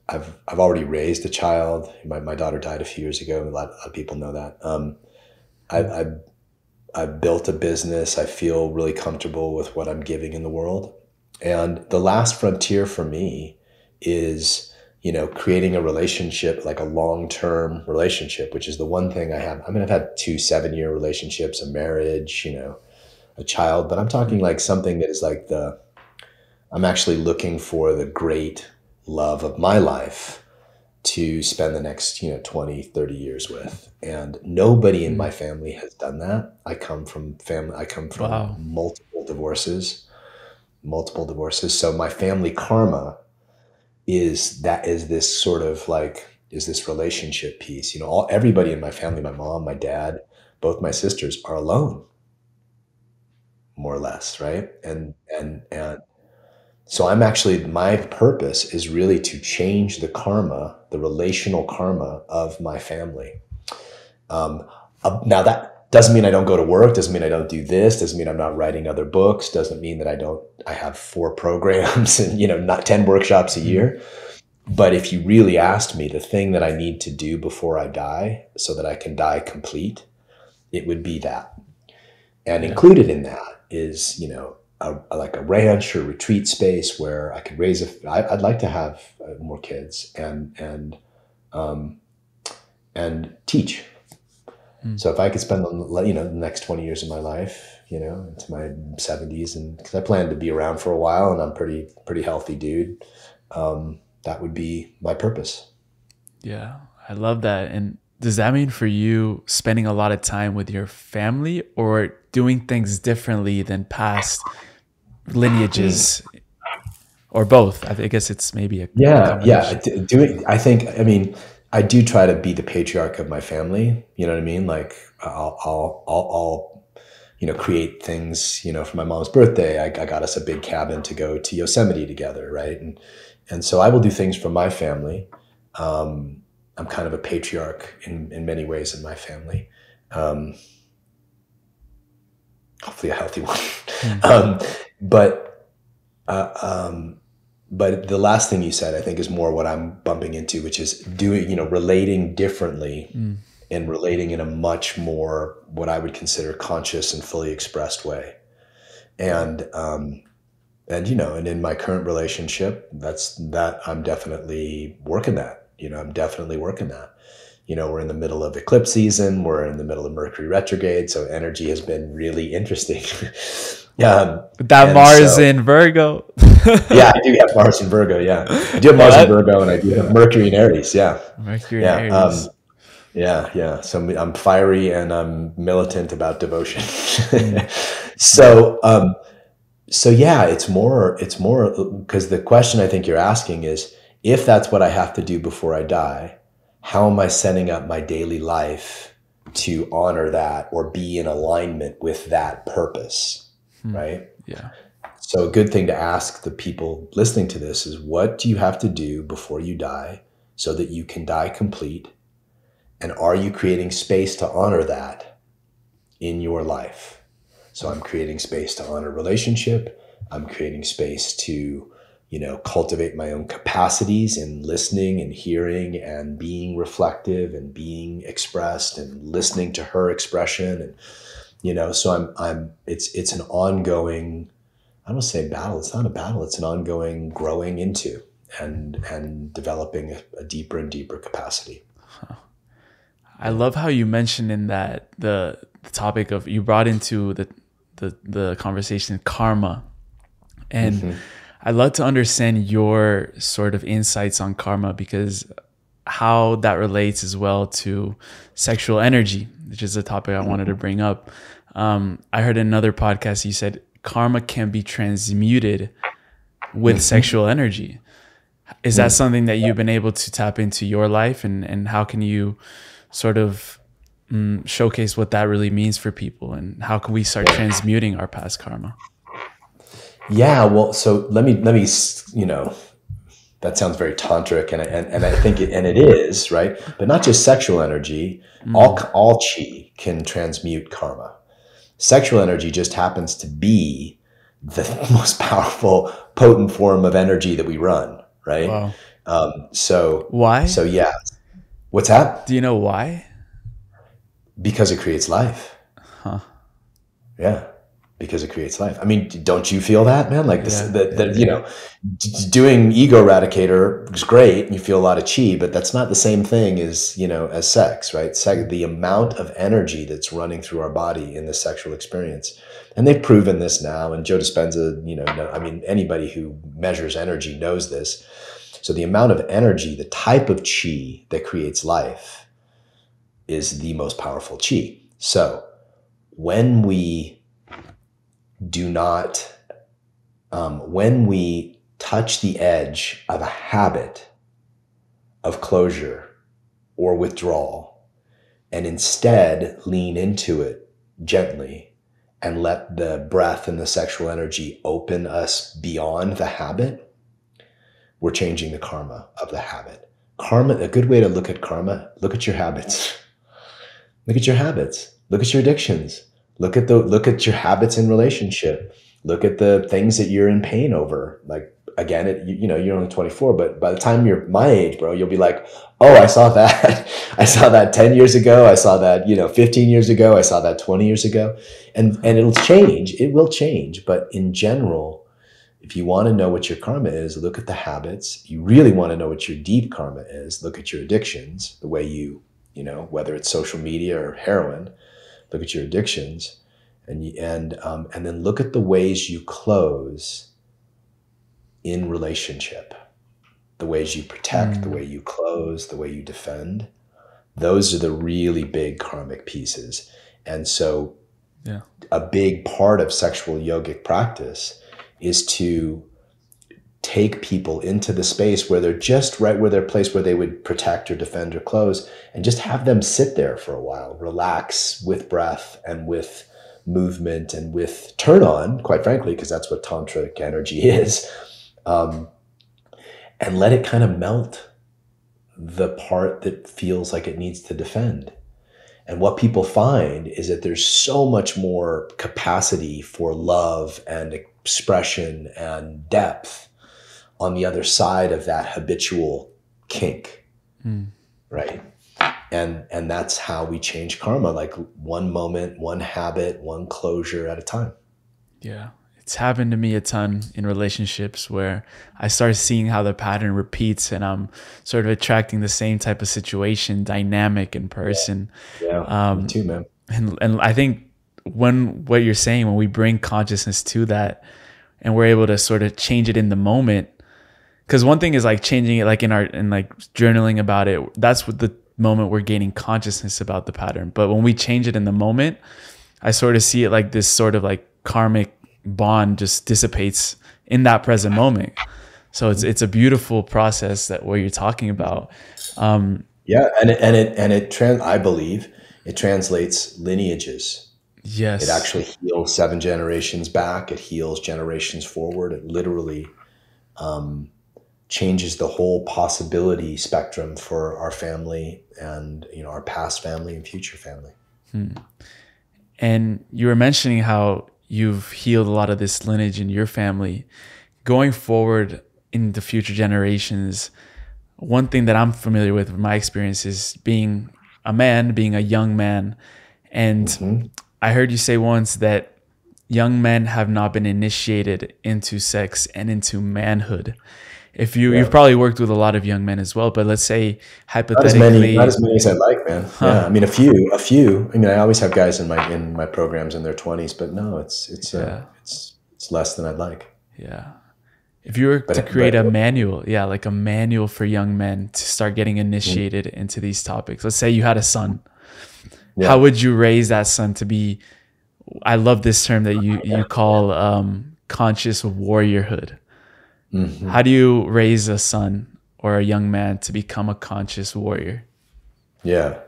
S1: I've already raised a child. My daughter died a few years ago. A lot of people know that. I've built a business. I feel really comfortable with what I'm giving in the world. And the last frontier for me is, creating a relationship, like a long-term relationship, which is the one thing I have. I mean, I've had 2 7-year relationships, a marriage, a child, but I'm talking like something that is like I'm actually looking for the great love of my life to spend the next, 20, 30 years with. And nobody in my family has done that. I come from
S2: Wow.
S1: multiple divorces. So my family karma is this sort of like, is this relationship piece. Everybody in my family, my mom, my dad, both my sisters are alone, more or less, right? And so my purpose is really to change the karma, the relational karma of my family. Now that doesn't mean I don't go to work, doesn't mean I don't do this, doesn't mean I'm not writing other books, doesn't mean that I have 4 programs and, not 10 workshops a year. But if you really asked me the thing that I need to do before I die so that I can die complete, it would be that. And included in that is, like a ranch or retreat space where I could I'd like to have more kids and teach. So if I could spend, the next 20 years of my life, into my 70s, and because I plan to be around for a while and I'm pretty healthy dude, that would be my purpose.
S2: Yeah, I love that. And does that mean for you spending a lot of time with your family or doing things differently than past lineages, or both? I guess it's maybe a combination.
S1: I do try to be the patriarch of my family. You know what I mean? Like I'll create things, for my mom's birthday. I got us a big cabin to go to Yosemite together. Right. And so I will do things for my family. I'm kind of a patriarch in many ways in my family. Hopefully a healthy one. But the last thing you said, I think, is more what I'm bumping into, which is relating differently and relating in a much more what I would consider conscious and fully expressed way. And in my current relationship, I'm definitely working that. I'm definitely working that. We're in the middle of eclipse season. We're in the middle of Mercury retrograde. So energy has been really interesting.
S2: That Mars in Virgo.
S1: Yeah, I do have Mars in Virgo. Yeah, I do have Mars in Virgo, and I do have Mercury in Aries. Yeah,
S2: Mercury in Aries.
S1: Yeah. So I'm fiery and I'm militant about devotion. So yeah, it's more because the question I think you're asking is, if that's what I have to do before I die, how am I setting up my daily life to honor that or be in alignment with that purpose? Right?
S2: Yeah.
S1: So a good thing to ask the people listening to this is, what do you have to do before you die so that you can die complete? And are you creating space to honor that in your life? So I'm creating space to honor relationship. I'm creating space to, cultivate my own capacities in listening and hearing and being reflective and being expressed and listening to her expression. And, so it's an ongoing, I don't say battle. It's not a battle. It's an ongoing growing into and developing a deeper and deeper capacity.
S2: I love how you mentioned in that the topic of, you brought into the conversation karma, and I'd love to understand your sort of insights on karma, because how that relates as well to sexual energy, which is a topic I wanted to bring up. I heard in another podcast you said karma can be transmuted with sexual energy. Is that something that you've been able to tap into your life, and how can you sort of showcase what that really means for people, and how can we start transmuting our past karma?
S1: Yeah, well, so let me, that sounds very tantric, and I think it is, right? But not just sexual energy. All chi can transmute karma. Sexual energy just happens to be the most powerful, potent form of energy that we run, right?
S2: Wow.
S1: So
S2: Why?
S1: yeah. What's that?
S2: Do you know why?
S1: Because it creates life.
S2: Huh.
S1: Yeah, because it creates life. I mean, don't you feel that, man? Like this,
S2: Yeah.
S1: you know, doing ego eradicator is great, and you feel a lot of chi, but that's not the same thing as, you know, as sex, right? The amount of energy that's running through our body in the sexual experience, and they've proven this now. And Joe Dispenza, you know, I mean, anybody who measures energy knows this. So the amount of energy, the type of chi that creates life, is the most powerful chi. So when we do not, when we touch the edge of a habit of closure or withdrawal, and instead lean into it gently and let the breath and the sexual energy open us beyond the habit, we're changing the karma of the habit. Karma, a good way to look at karma, look at your habits. Look at your habits. Look at your addictions. Look at your habits in relationship. Look at the things that you're in pain over. Like, again, you know, you're only 24, but by the time you're my age, bro, you'll be like, oh, I saw that. I saw that 10 years ago. I saw that, you know, 15 years ago. I saw that 20 years ago. And it'll change. It will change. But in general, if you want to know what your karma is, look at the habits. You really want to know what your deep karma is, look at your addictions, the way you know, whether it's social media or heroin, look at your addictions, and then look at the ways you close in relationship, the ways you protect, the way you close, the way you defend. Those are the really big karmic pieces. And so a big part of sexual yogic practice is to take people into the space where they're just right where they're placed, where they would protect or defend or close, and just have them sit there for a while, relax with breath and with movement and with turn on, quite frankly, because that's what tantric energy is, and let it kind of melt the part that feels like it needs to defend. And what people find is that there's so much more capacity for love and expression and depth on the other side of that habitual kink, right? And that's how we change karma, like one moment, one habit, one closure at a time.
S2: Yeah. It's happened to me a ton in relationships where I start seeing how the pattern repeats and I'm sort of attracting the same type of situation, dynamic in person.
S1: Yeah, me too, man.
S2: And I think what you're saying, when we bring consciousness to that and we're able to sort of change it in the moment, because one thing is like changing it like in like journaling about it, that's what the moment we're gaining consciousness about the pattern. But when we change it in the moment, I sort of see it like this sort of like karmic bond just dissipates in that present moment. So it's a beautiful process that what you're talking about.
S1: Yeah, I believe it translates lineages.
S2: Yes.
S1: It actually heals 7 generations back. It heals generations forward. It literally changes the whole possibility spectrum for our family and, you know, our past family and future family.
S2: And you were mentioning how you've healed a lot of this lineage in your family. Going forward in the future generations, one thing that I'm familiar with from my experience is being a young man. And I heard you say once that young men have not been initiated into sex and into manhood. You've probably worked with a lot of young men as well, but let's say hypothetically,
S1: not as many as I'd like, man. Yeah, I mean a few. I mean, I always have guys in my programs in their 20s, but no, it's less than I'd like.
S2: Yeah. If you were to create a manual, like a manual for young men to start getting initiated into these topics. Let's say you had a son. Yeah. How would you raise that son to be, I love this term that you call conscious warriorhood. How do you raise a son or a young man to become a conscious warrior?
S1: Yeah.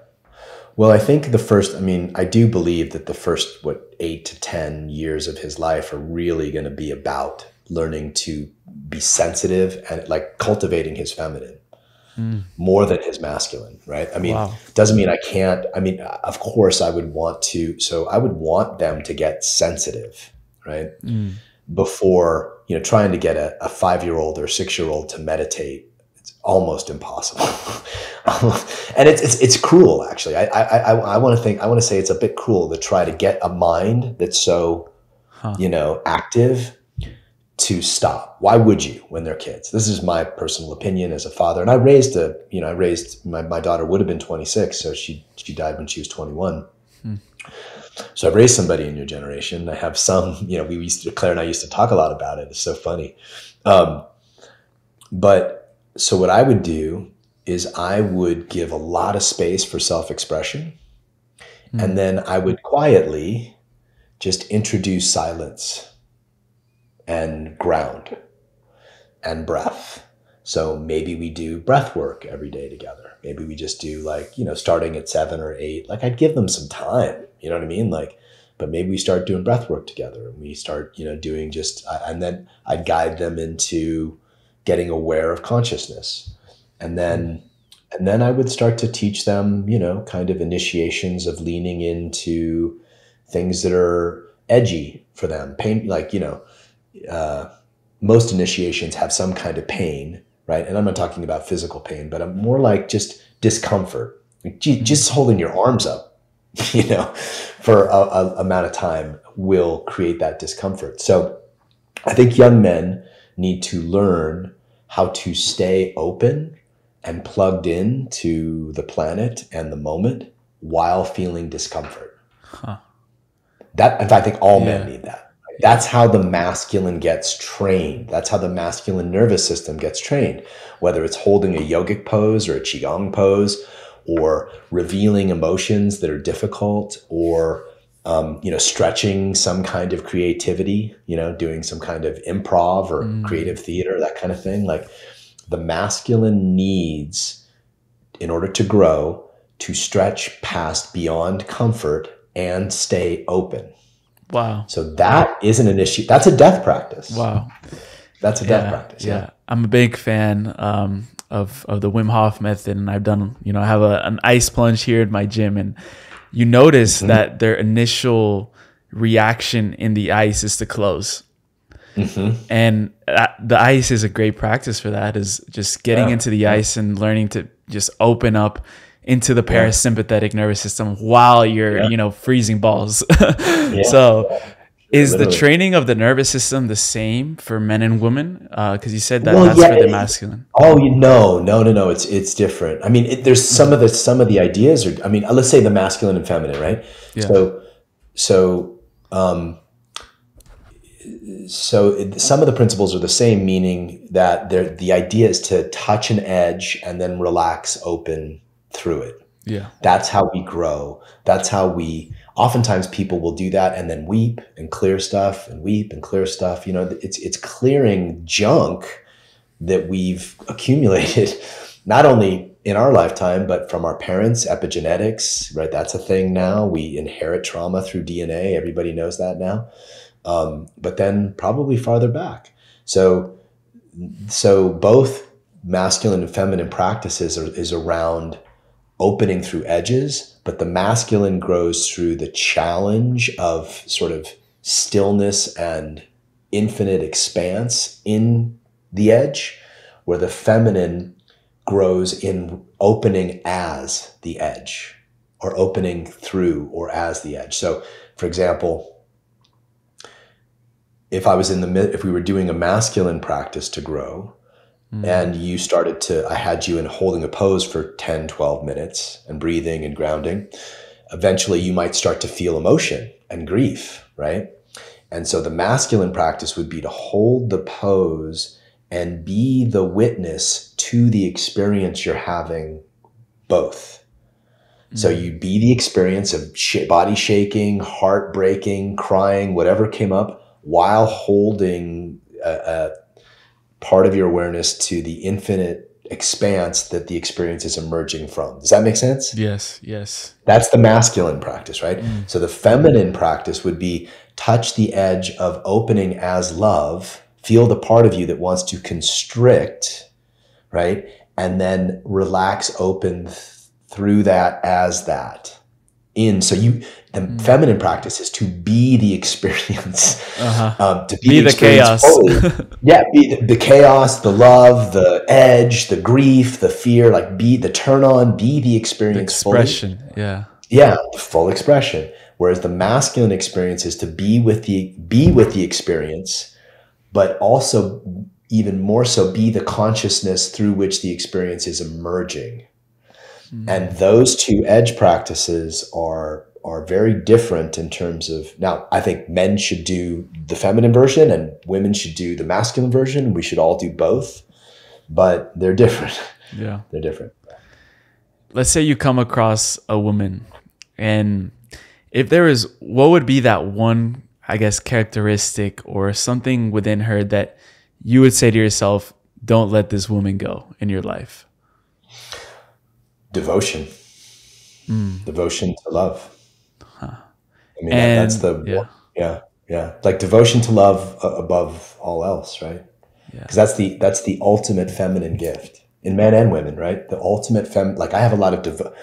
S1: Well, I think I do believe that the first, 8 to 10 years of his life are really going to be about learning to be sensitive and like cultivating his feminine more than his masculine, right? I mean, doesn't mean I can't. I mean, of course I would want them to get sensitive, right? before, trying to get a 5-year-old or 6-year-old to meditate. It's almost impossible. And it's cruel, actually. I want to say it's a bit cruel to try to get a mind that's so, active to stop. Why would you when they're kids? This is my personal opinion as a father. And I raised my daughter would have been 26. So she died when she was 21. So I've raised somebody in your generation. I have some, Claire and I used to talk a lot about it. It's so funny. But so what I would do is I would give a lot of space for self-expression. And then I would quietly just introduce silence and ground and breath. So maybe we do breath work every day together. Maybe we just do starting at 7 or 8, I'd give them some time, you know what I mean? But maybe we start doing breath work together, and we start, doing and then I'd guide them into getting aware of consciousness. And then I would start to teach them, kind of initiations of leaning into things that are edgy for them. Pain, most initiations have some kind of pain, right? And I'm not talking about physical pain, but I'm more like just discomfort. Just holding your arms up, for a amount of time will create that discomfort. So I think young men need to learn how to stay open and plugged in to the planet and the moment while feeling discomfort. That, in fact, I think all men need that. That's how the masculine gets trained. That's how the masculine nervous system gets trained, whether it's holding a yogic pose or a qigong pose, or revealing emotions that are difficult, or stretching some kind of creativity, doing some kind of improv or creative theater, that kind of thing. The masculine needs, in order to grow, to stretch past beyond comfort and stay open.
S2: Wow.
S1: So that isn't an issue. That's a death practice.
S2: Wow.
S1: That's a death practice. Yeah.
S2: I'm a big fan of the Wim Hof method, and I've done, I have an ice plunge here at my gym, and you notice that their initial reaction in the ice is to close. And the ice is a great practice for that, is just getting into the ice and learning to just open up into the parasympathetic nervous system while you're, freezing balls. So is the training of the nervous system the same for men and women? Because you said that's for the masculine.
S1: Oh, no. It's different. I mean, there's some of the ideas are, let's say the masculine and feminine, right? Yeah. So some of the principles are the same, meaning that the idea is to touch an edge and then relax open through it.
S2: Yeah.
S1: That's how we grow. That's how oftentimes people will do that and then weep and clear stuff and weep and clear stuff. It's clearing junk that we've accumulated, not only in our lifetime, but from our parents, epigenetics, right? That's a thing now. We inherit trauma through DNA. Everybody knows that now. But then probably farther back. So both masculine and feminine practices is around opening through edges, but the masculine grows through the challenge of sort of stillness and infinite expanse in the edge, where the feminine grows in opening as the edge, or opening through or as the edge. So, for example, if we were doing a masculine practice to grow, and I had you in holding a pose for 10, 12 minutes and breathing and grounding, eventually you might start to feel emotion and grief, right? And so the masculine practice would be to hold the pose and be the witness to the experience you're having both. So you'd be the experience of body shaking, heart breaking, crying, whatever came up, while holding a part of your awareness to the infinite expanse that the experience is emerging from. Does that make sense?
S2: Yes.
S1: That's the masculine practice, right? So the feminine practice would be touch the edge of opening as love, feel the part of you that wants to constrict, right? And then relax open through that as that, So the feminine practice is to be the experience, to
S2: be the chaos.
S1: Fully. Yeah, be the chaos, the love, the edge, the grief, the fear. Like be the turn on, be the experience,
S2: the expression.
S1: fully.
S2: Yeah,
S1: the full expression. Whereas the masculine experience is to be with the experience, but also even more so be the consciousness through which the experience is emerging. And those two edge practices are very different in terms of, now I think men should do the feminine version and women should do the masculine version. We should all do both, but they're different.
S2: Yeah.
S1: They're different.
S2: Let's say you come across a woman, and if there is, what would be that one, I guess, characteristic or something within her that you would say to yourself, don't let this woman go in your life?
S1: Devotion. Devotion to love. I mean,
S2: And
S1: that's the, yeah. Like devotion to love above all else, right? Because that's the ultimate feminine gift in men and women, right? The ultimate like I have a lot of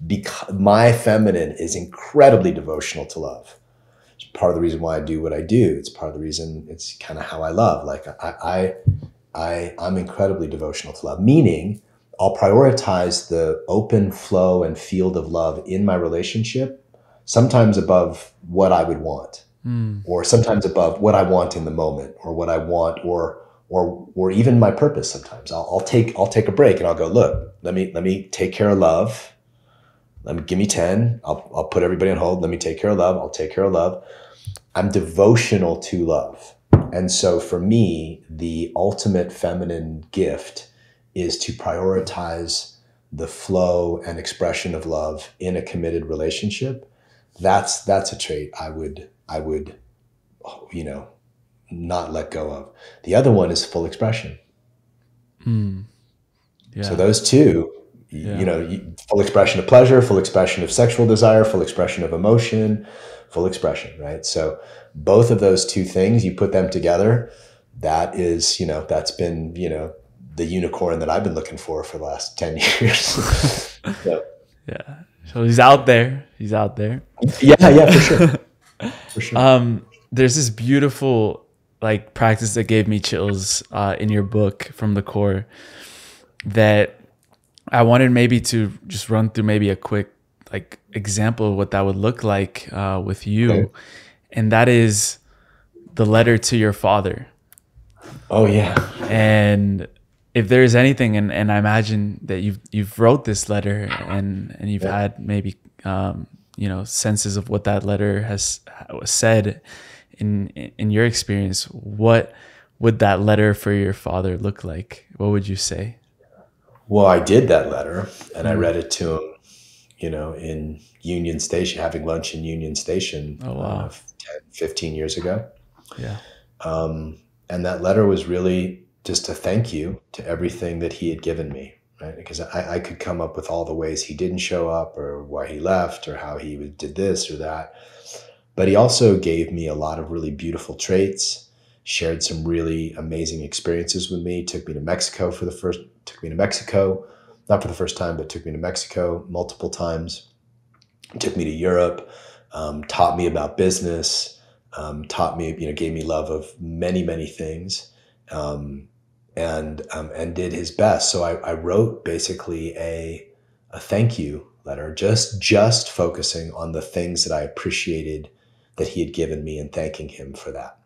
S1: because my feminine is incredibly devotional to love. It's part of the reason why I do what I do. It's part of the reason, it's kind of how I love. Like I'm incredibly devotional to love, meaning I'll prioritize the open flow and field of love in my relationship, sometimes above what I would want, or sometimes above what I want in the moment, or what I want, or even my purpose. Sometimes I'll take a break and I'll go, look, let me take care of love. Give me 10. I'll put everybody on hold. Let me take care of love. I'll take care of love. I'm devotional to love. And so for me, the ultimate feminine gift is to prioritize the flow and expression of love in a committed relationship. That's a trait I would, not let go of. The other one is full expression. So those two, full expression of pleasure, full expression of sexual desire, full expression of emotion, full expression, right? So both of those two things, you put them together, that is, that's been, the unicorn that I've been looking for the last 10 years.
S2: So he's out there.
S1: Yeah, for sure.
S2: There's this beautiful practice that gave me chills in your book, From the Core, that I wanted maybe to just run through maybe a quick example of what that would look like with you. Okay. And that is the letter to your father.
S1: Oh yeah.
S2: And if there's anything, and I imagine that you've wrote this letter and you've had maybe senses of what that letter has said in your experience, what would that letter for your father look like? What would you say?
S1: Well, I did that letter and I read it to him, in Union Station, having lunch in Union Station. 10, 15 years ago.
S2: Yeah.
S1: And that letter was really just a thank you to everything that he had given me, right? Because I could come up with all the ways he didn't show up or why he left or how he did this or that. But he also gave me a lot of really beautiful traits, shared some really amazing experiences with me, took me to Mexico not for the first time, but took me to Mexico multiple times, took me to Europe, taught me about business, taught me, gave me love of many, many things, and did his best. So I wrote basically a thank you letter, just focusing on the things that I appreciated that he had given me and thanking him for that.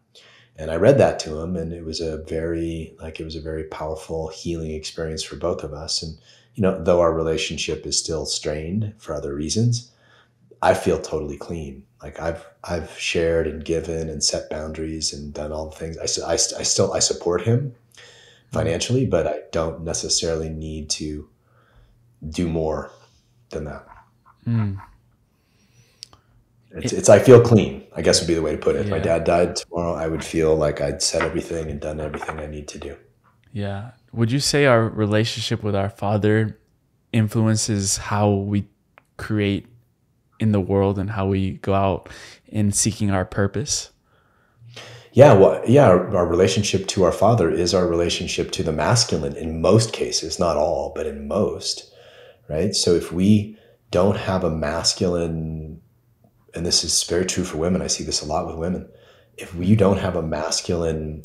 S1: And I read that to him, and it was a very powerful healing experience for both of us. And, though our relationship is still strained for other reasons, I feel totally clean. Like I've shared and given and set boundaries and done all the things. I support him financially, but I don't necessarily need to do more than that. It's I feel clean, I guess would be the way to put it. If my dad died tomorrow, I would feel like I'd said everything and done everything I need to do. Yeah.
S2: Would you say our relationship with our father influences how we create in the world and how we go out in seeking our purpose?
S1: Yeah, well, yeah, our relationship to our father is our relationship to the masculine in most cases, not all, but in most, right? So if we don't have a masculine and this is very true for women, I see this a lot with women, if you don't have a masculine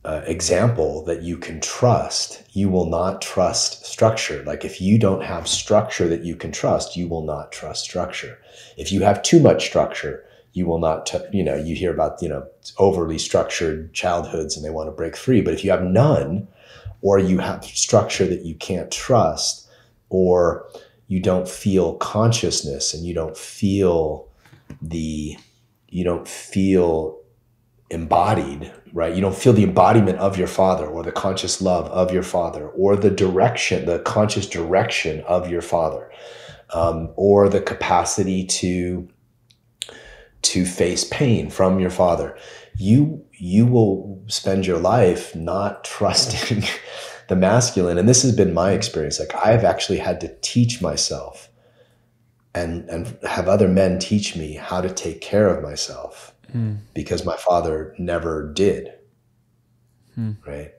S1: example that you can trust, you will not trust structure. Like if you don't have structure that you can trust, you will not trust structure. If you have too much structure, you will not, you hear about, overly structured childhoods and they want to break free. But if you have none, or you have structure that you can't trust, or you don't feel consciousness and you don't feel embodied, right? You don't feel the embodiment of your father, or the conscious love of your father, or the direction, the conscious direction of your father, or the capacity to face pain from your father. You will spend your life not trusting the masculine. And this has been my experience. Like I've actually had to teach myself and have other men teach me how to take care of myself, because my father never did, right?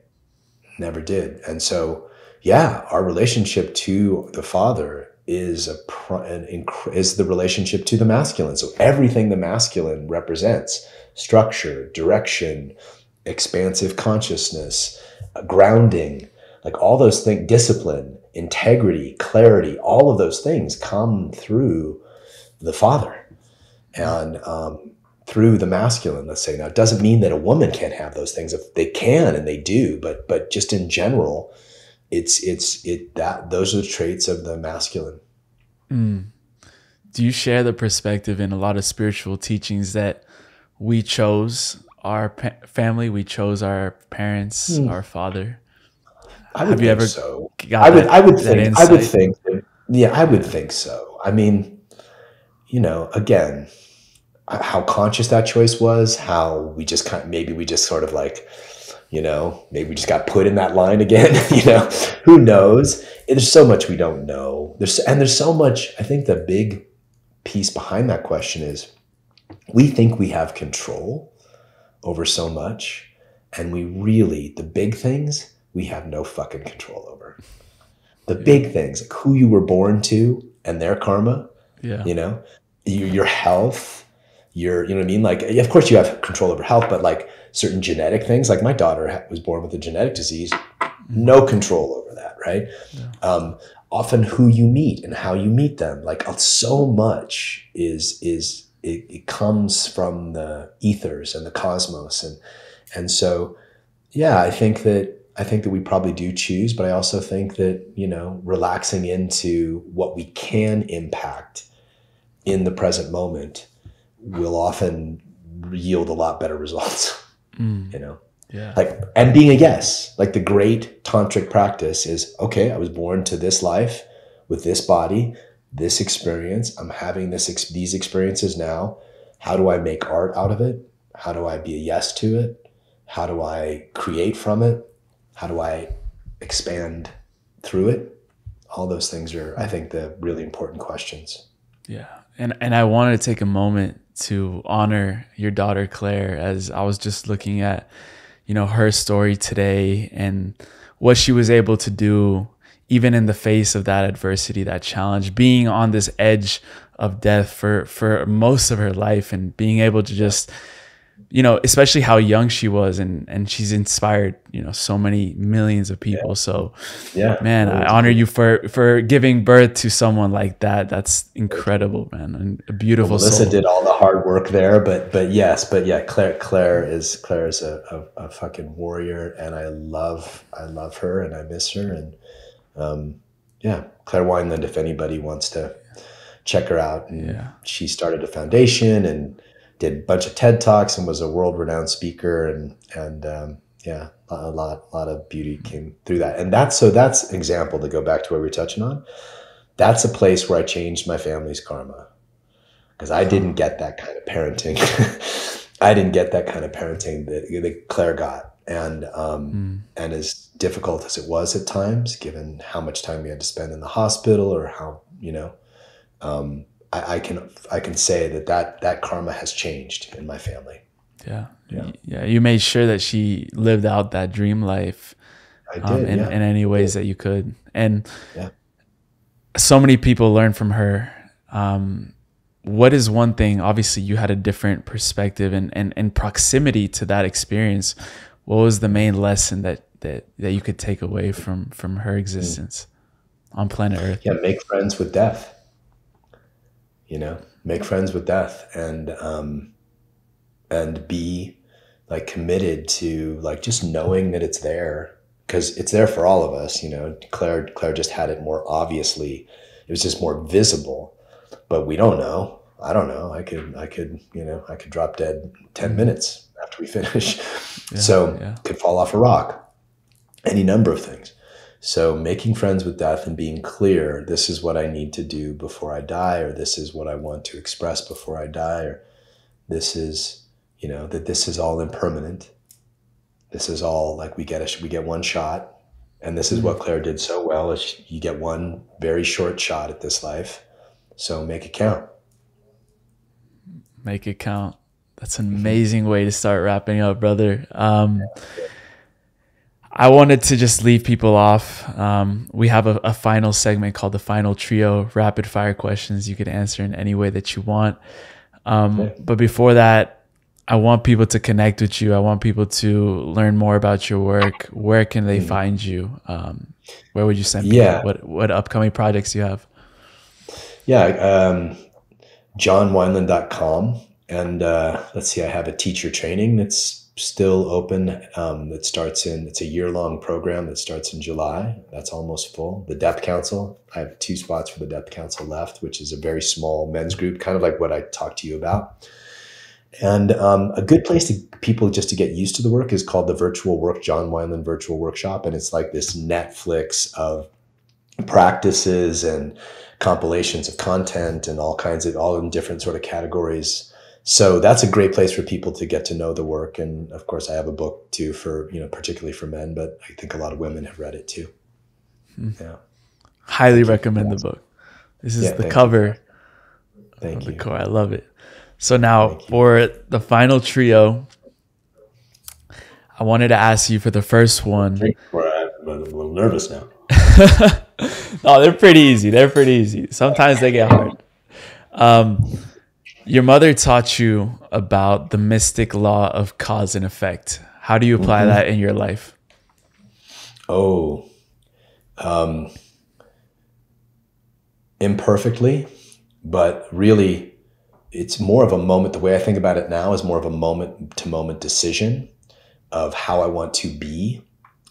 S1: Never did. And so, yeah, our relationship to the father is the relationship to the masculine. So everything the masculine represents, structure, direction, expansive consciousness, grounding, like all those things, discipline, integrity, clarity, all of those things come through the father and through the masculine, let's say. Now, it doesn't mean that a woman can't have those things. If they can, and they do, but just in general, those are the traits of the masculine.
S2: Do you share the perspective in a lot of spiritual teachings that we chose our family, we chose our parents, our father?
S1: Have you ever so?
S2: I would
S1: think so. I mean, again, how conscious that choice was, how we just maybe we just sort of like, maybe we just got put in that line again, who knows? There's so much we don't know. There's so much, I think the big piece behind that question is we think we have control over so much, and the big things, we have no fucking control over. The big things, like who you were born to and their karma, your health, you know what I mean? Like, of course you have control over health, but like certain genetic things, like my daughter was born with a genetic disease, no control over that, right? Yeah. Often who you meet and how you meet them, like so much it comes from the ethers and the cosmos. And so, yeah, I think that we probably do choose, but I also think that, relaxing into what we can impact in the present moment will often yield a lot better results,
S2: Yeah.
S1: Like, and being a yes, like the great tantric practice is, okay, I was born to this life with this body, this experience. I'm having these experiences now. How do I make art out of it? How do I be a yes to it? How do I create from it? How do I expand through it? All those things are, I think, the really important questions.
S2: Yeah. And I wanted to take a moment to honor your daughter, Claire, as I was just looking at, her story today and what she was able to do, even in the face of that adversity, that challenge, being on this edge of death for most of her life, and being able to just, especially how young she was, and she's inspired, so many millions of people. Yeah. So, man, I honor you for giving birth to someone like that. That's incredible, man, and a beautiful soul.
S1: Melissa did all the hard work there, but yeah, Claire is a fucking warrior, and I love her, and I miss her, and Claire Wineland, if anybody wants to check her out, and she started a foundation and did a bunch of TED Talks and was a world-renowned speaker, and a lot of beauty came through that. And that's example, to go back to what we were touching on. That's a place where I changed my family's karma, because I didn't get that kind of parenting. I didn't get that kind of parenting that Claire got, and as difficult as it was at times, given how much time we had to spend in the hospital, or how I can say that karma has changed in my family.
S2: Yeah. You made sure that she lived out that dream life.
S1: I did,
S2: in any ways that you could, and so many people learn from her. what is one thing, obviously you had a different perspective and proximity to that experience. What was the main lesson that you could take away from her existence on planet Earth?
S1: Yeah, make friends with death. Make friends with death, and be like committed to like just knowing that it's there, because it's there for all of us. Claire just had it more obviously. It was just more visible, but we don't know. I don't know. I could drop dead 10 minutes after we finish. Could fall off a rock, any number of things. So making friends with death and being clear, this is what I need to do before I die, or this is what I want to express before I die, or this is, that this is all impermanent. This is all like we get one shot. And this is what Claire did so well, is you get one very short shot at this life. So make it count.
S2: Make it count. That's an amazing way to start wrapping up, brother. I wanted to just leave people off. We have a final segment called the final trio, rapid fire questions you could answer in any way that you want. But before that, I want people to connect with you. I want people to learn more about your work. Where can they find you? Where would you send people? What upcoming projects you have?
S1: JohnWineland.com. And let's see, I have a teacher training that's still open. It's a year-long program that starts in July. That's almost full. The Depth Council, I have 2 spots for the Depth Council left, which is a very small men's group, kind of like what I talked to you about. And a good place to people just to get used to the work is called the John Wineland Virtual Workshop. And it's like this Netflix of practices and compilations of content and all in different sort of categories. So that's a great place for people to get to know the work. And of course I have a book too for, particularly for men, but I think a lot of women have read it too. Yeah.
S2: Highly recommend the book. This is the cover.
S1: Thank you.
S2: I love it. So now for the final trio, I wanted to ask you for the first one.
S1: I'm a little nervous now.
S2: No, they're pretty easy. Sometimes they get hard. Your mother taught you about the mystic law of cause and effect. How do you apply that in your life?
S1: Imperfectly, but really it's more of a moment. The way I think about it now is more of a moment to moment decision of how I want to be,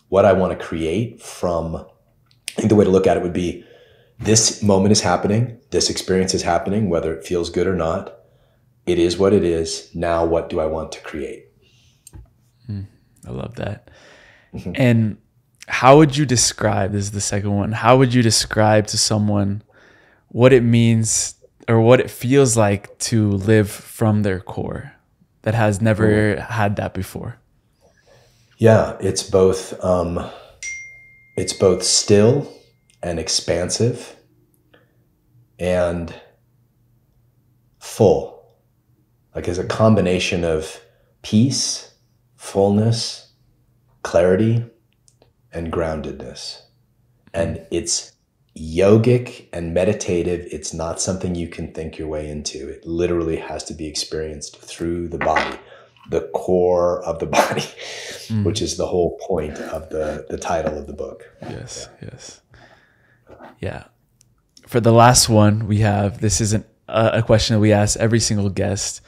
S1: what I want to create from. I think the way to look at it would be, this moment is happening, this experience is happening, whether it feels good or not. It is what it is. Now, what do I want to create?
S2: I love that. And how would you describe, this is the second one, how would you describe to someone what it means or what it feels like to live from their core that has never had that before?
S1: Yeah, it's both still and expansive and full. Like it's a combination of peace, fullness, clarity, and groundedness. And it's yogic and meditative. It's not something you can think your way into. It literally has to be experienced through the body, the core of the body, which is the whole point of the title of the book.
S2: Yes. Yeah. For the last one we have, this isn't a question that we ask every single guest.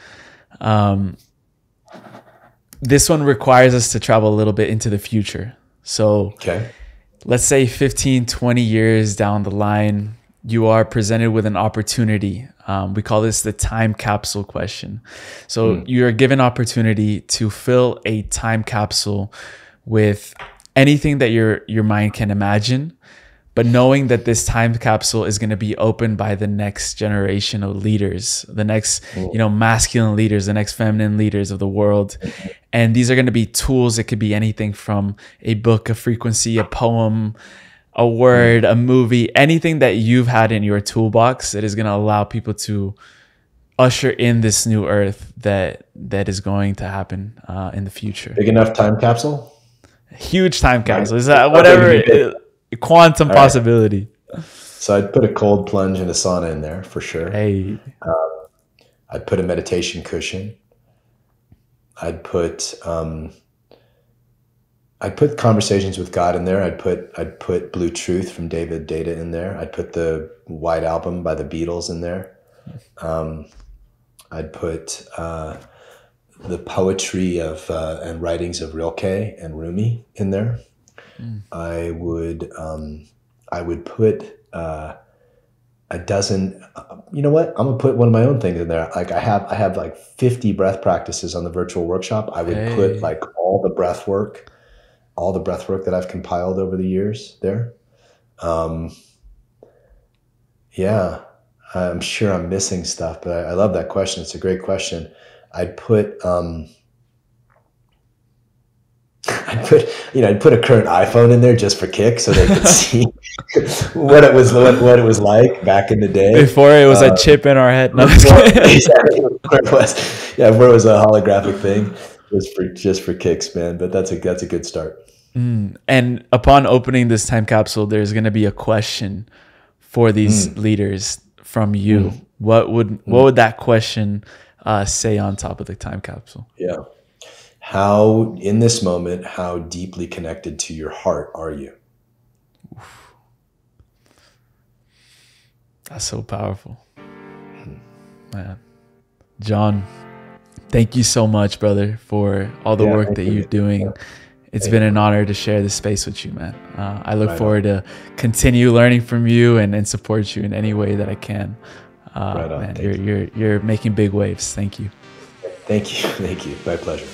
S2: This one requires us to travel a little bit into the future. So let's say 15, 20 years down the line, you are presented with an opportunity. We call this the time capsule question. So you're given opportunity to fill a time capsule with anything that your mind can imagine, but knowing that this time capsule is going to be opened by the next generation of leaders, the next, masculine leaders, the next feminine leaders of the world. And these are going to be tools. It could be anything from a book, a frequency, a poem, a word, a movie, anything that you've had in your toolbox that is going to allow people to usher in this new earth that is going to happen in the future.
S1: Big enough time capsule?
S2: Huge time capsule. Is that whatever quantum possibility?
S1: So I'd put a cold plunge and a sauna in there for sure.
S2: Hey.
S1: I'd put a meditation cushion. I'd put conversations with God in there. I'd put Blue Truth from David Data in there. I'd put the White Album by the Beatles in there. I'd put the poetry of and writings of Rilke and Rumi in there. I would put a dozen. You know what? I'm gonna put one of my own things in there. Like I have like 50 breath practices on the virtual workshop. I would put like all the breath work that I've compiled over the years there. Yeah, I'm sure I'm missing stuff, but I love that question. It's a great question. I'd put I'd put a current iPhone in there just for kicks, so they could see what it was like back in the day.
S2: Before it was a chip in our head. No.
S1: Exactly. Where it was a holographic thing, just for kicks, man. But that's a good start.
S2: And upon opening this time capsule, there's going to be a question for these leaders from you. What would that question say on top of the time capsule?
S1: Yeah. How, in this moment, how deeply connected to your heart are you?
S2: Oof. That's so powerful. Man. John, thank you so much, brother, for all the work that you're doing. Yeah. It's been an honor to share this space with you, man. I look forward to continue learning from you and support you in any way that I can. Man, you're making big waves. Thank you.
S1: Thank you. My pleasure.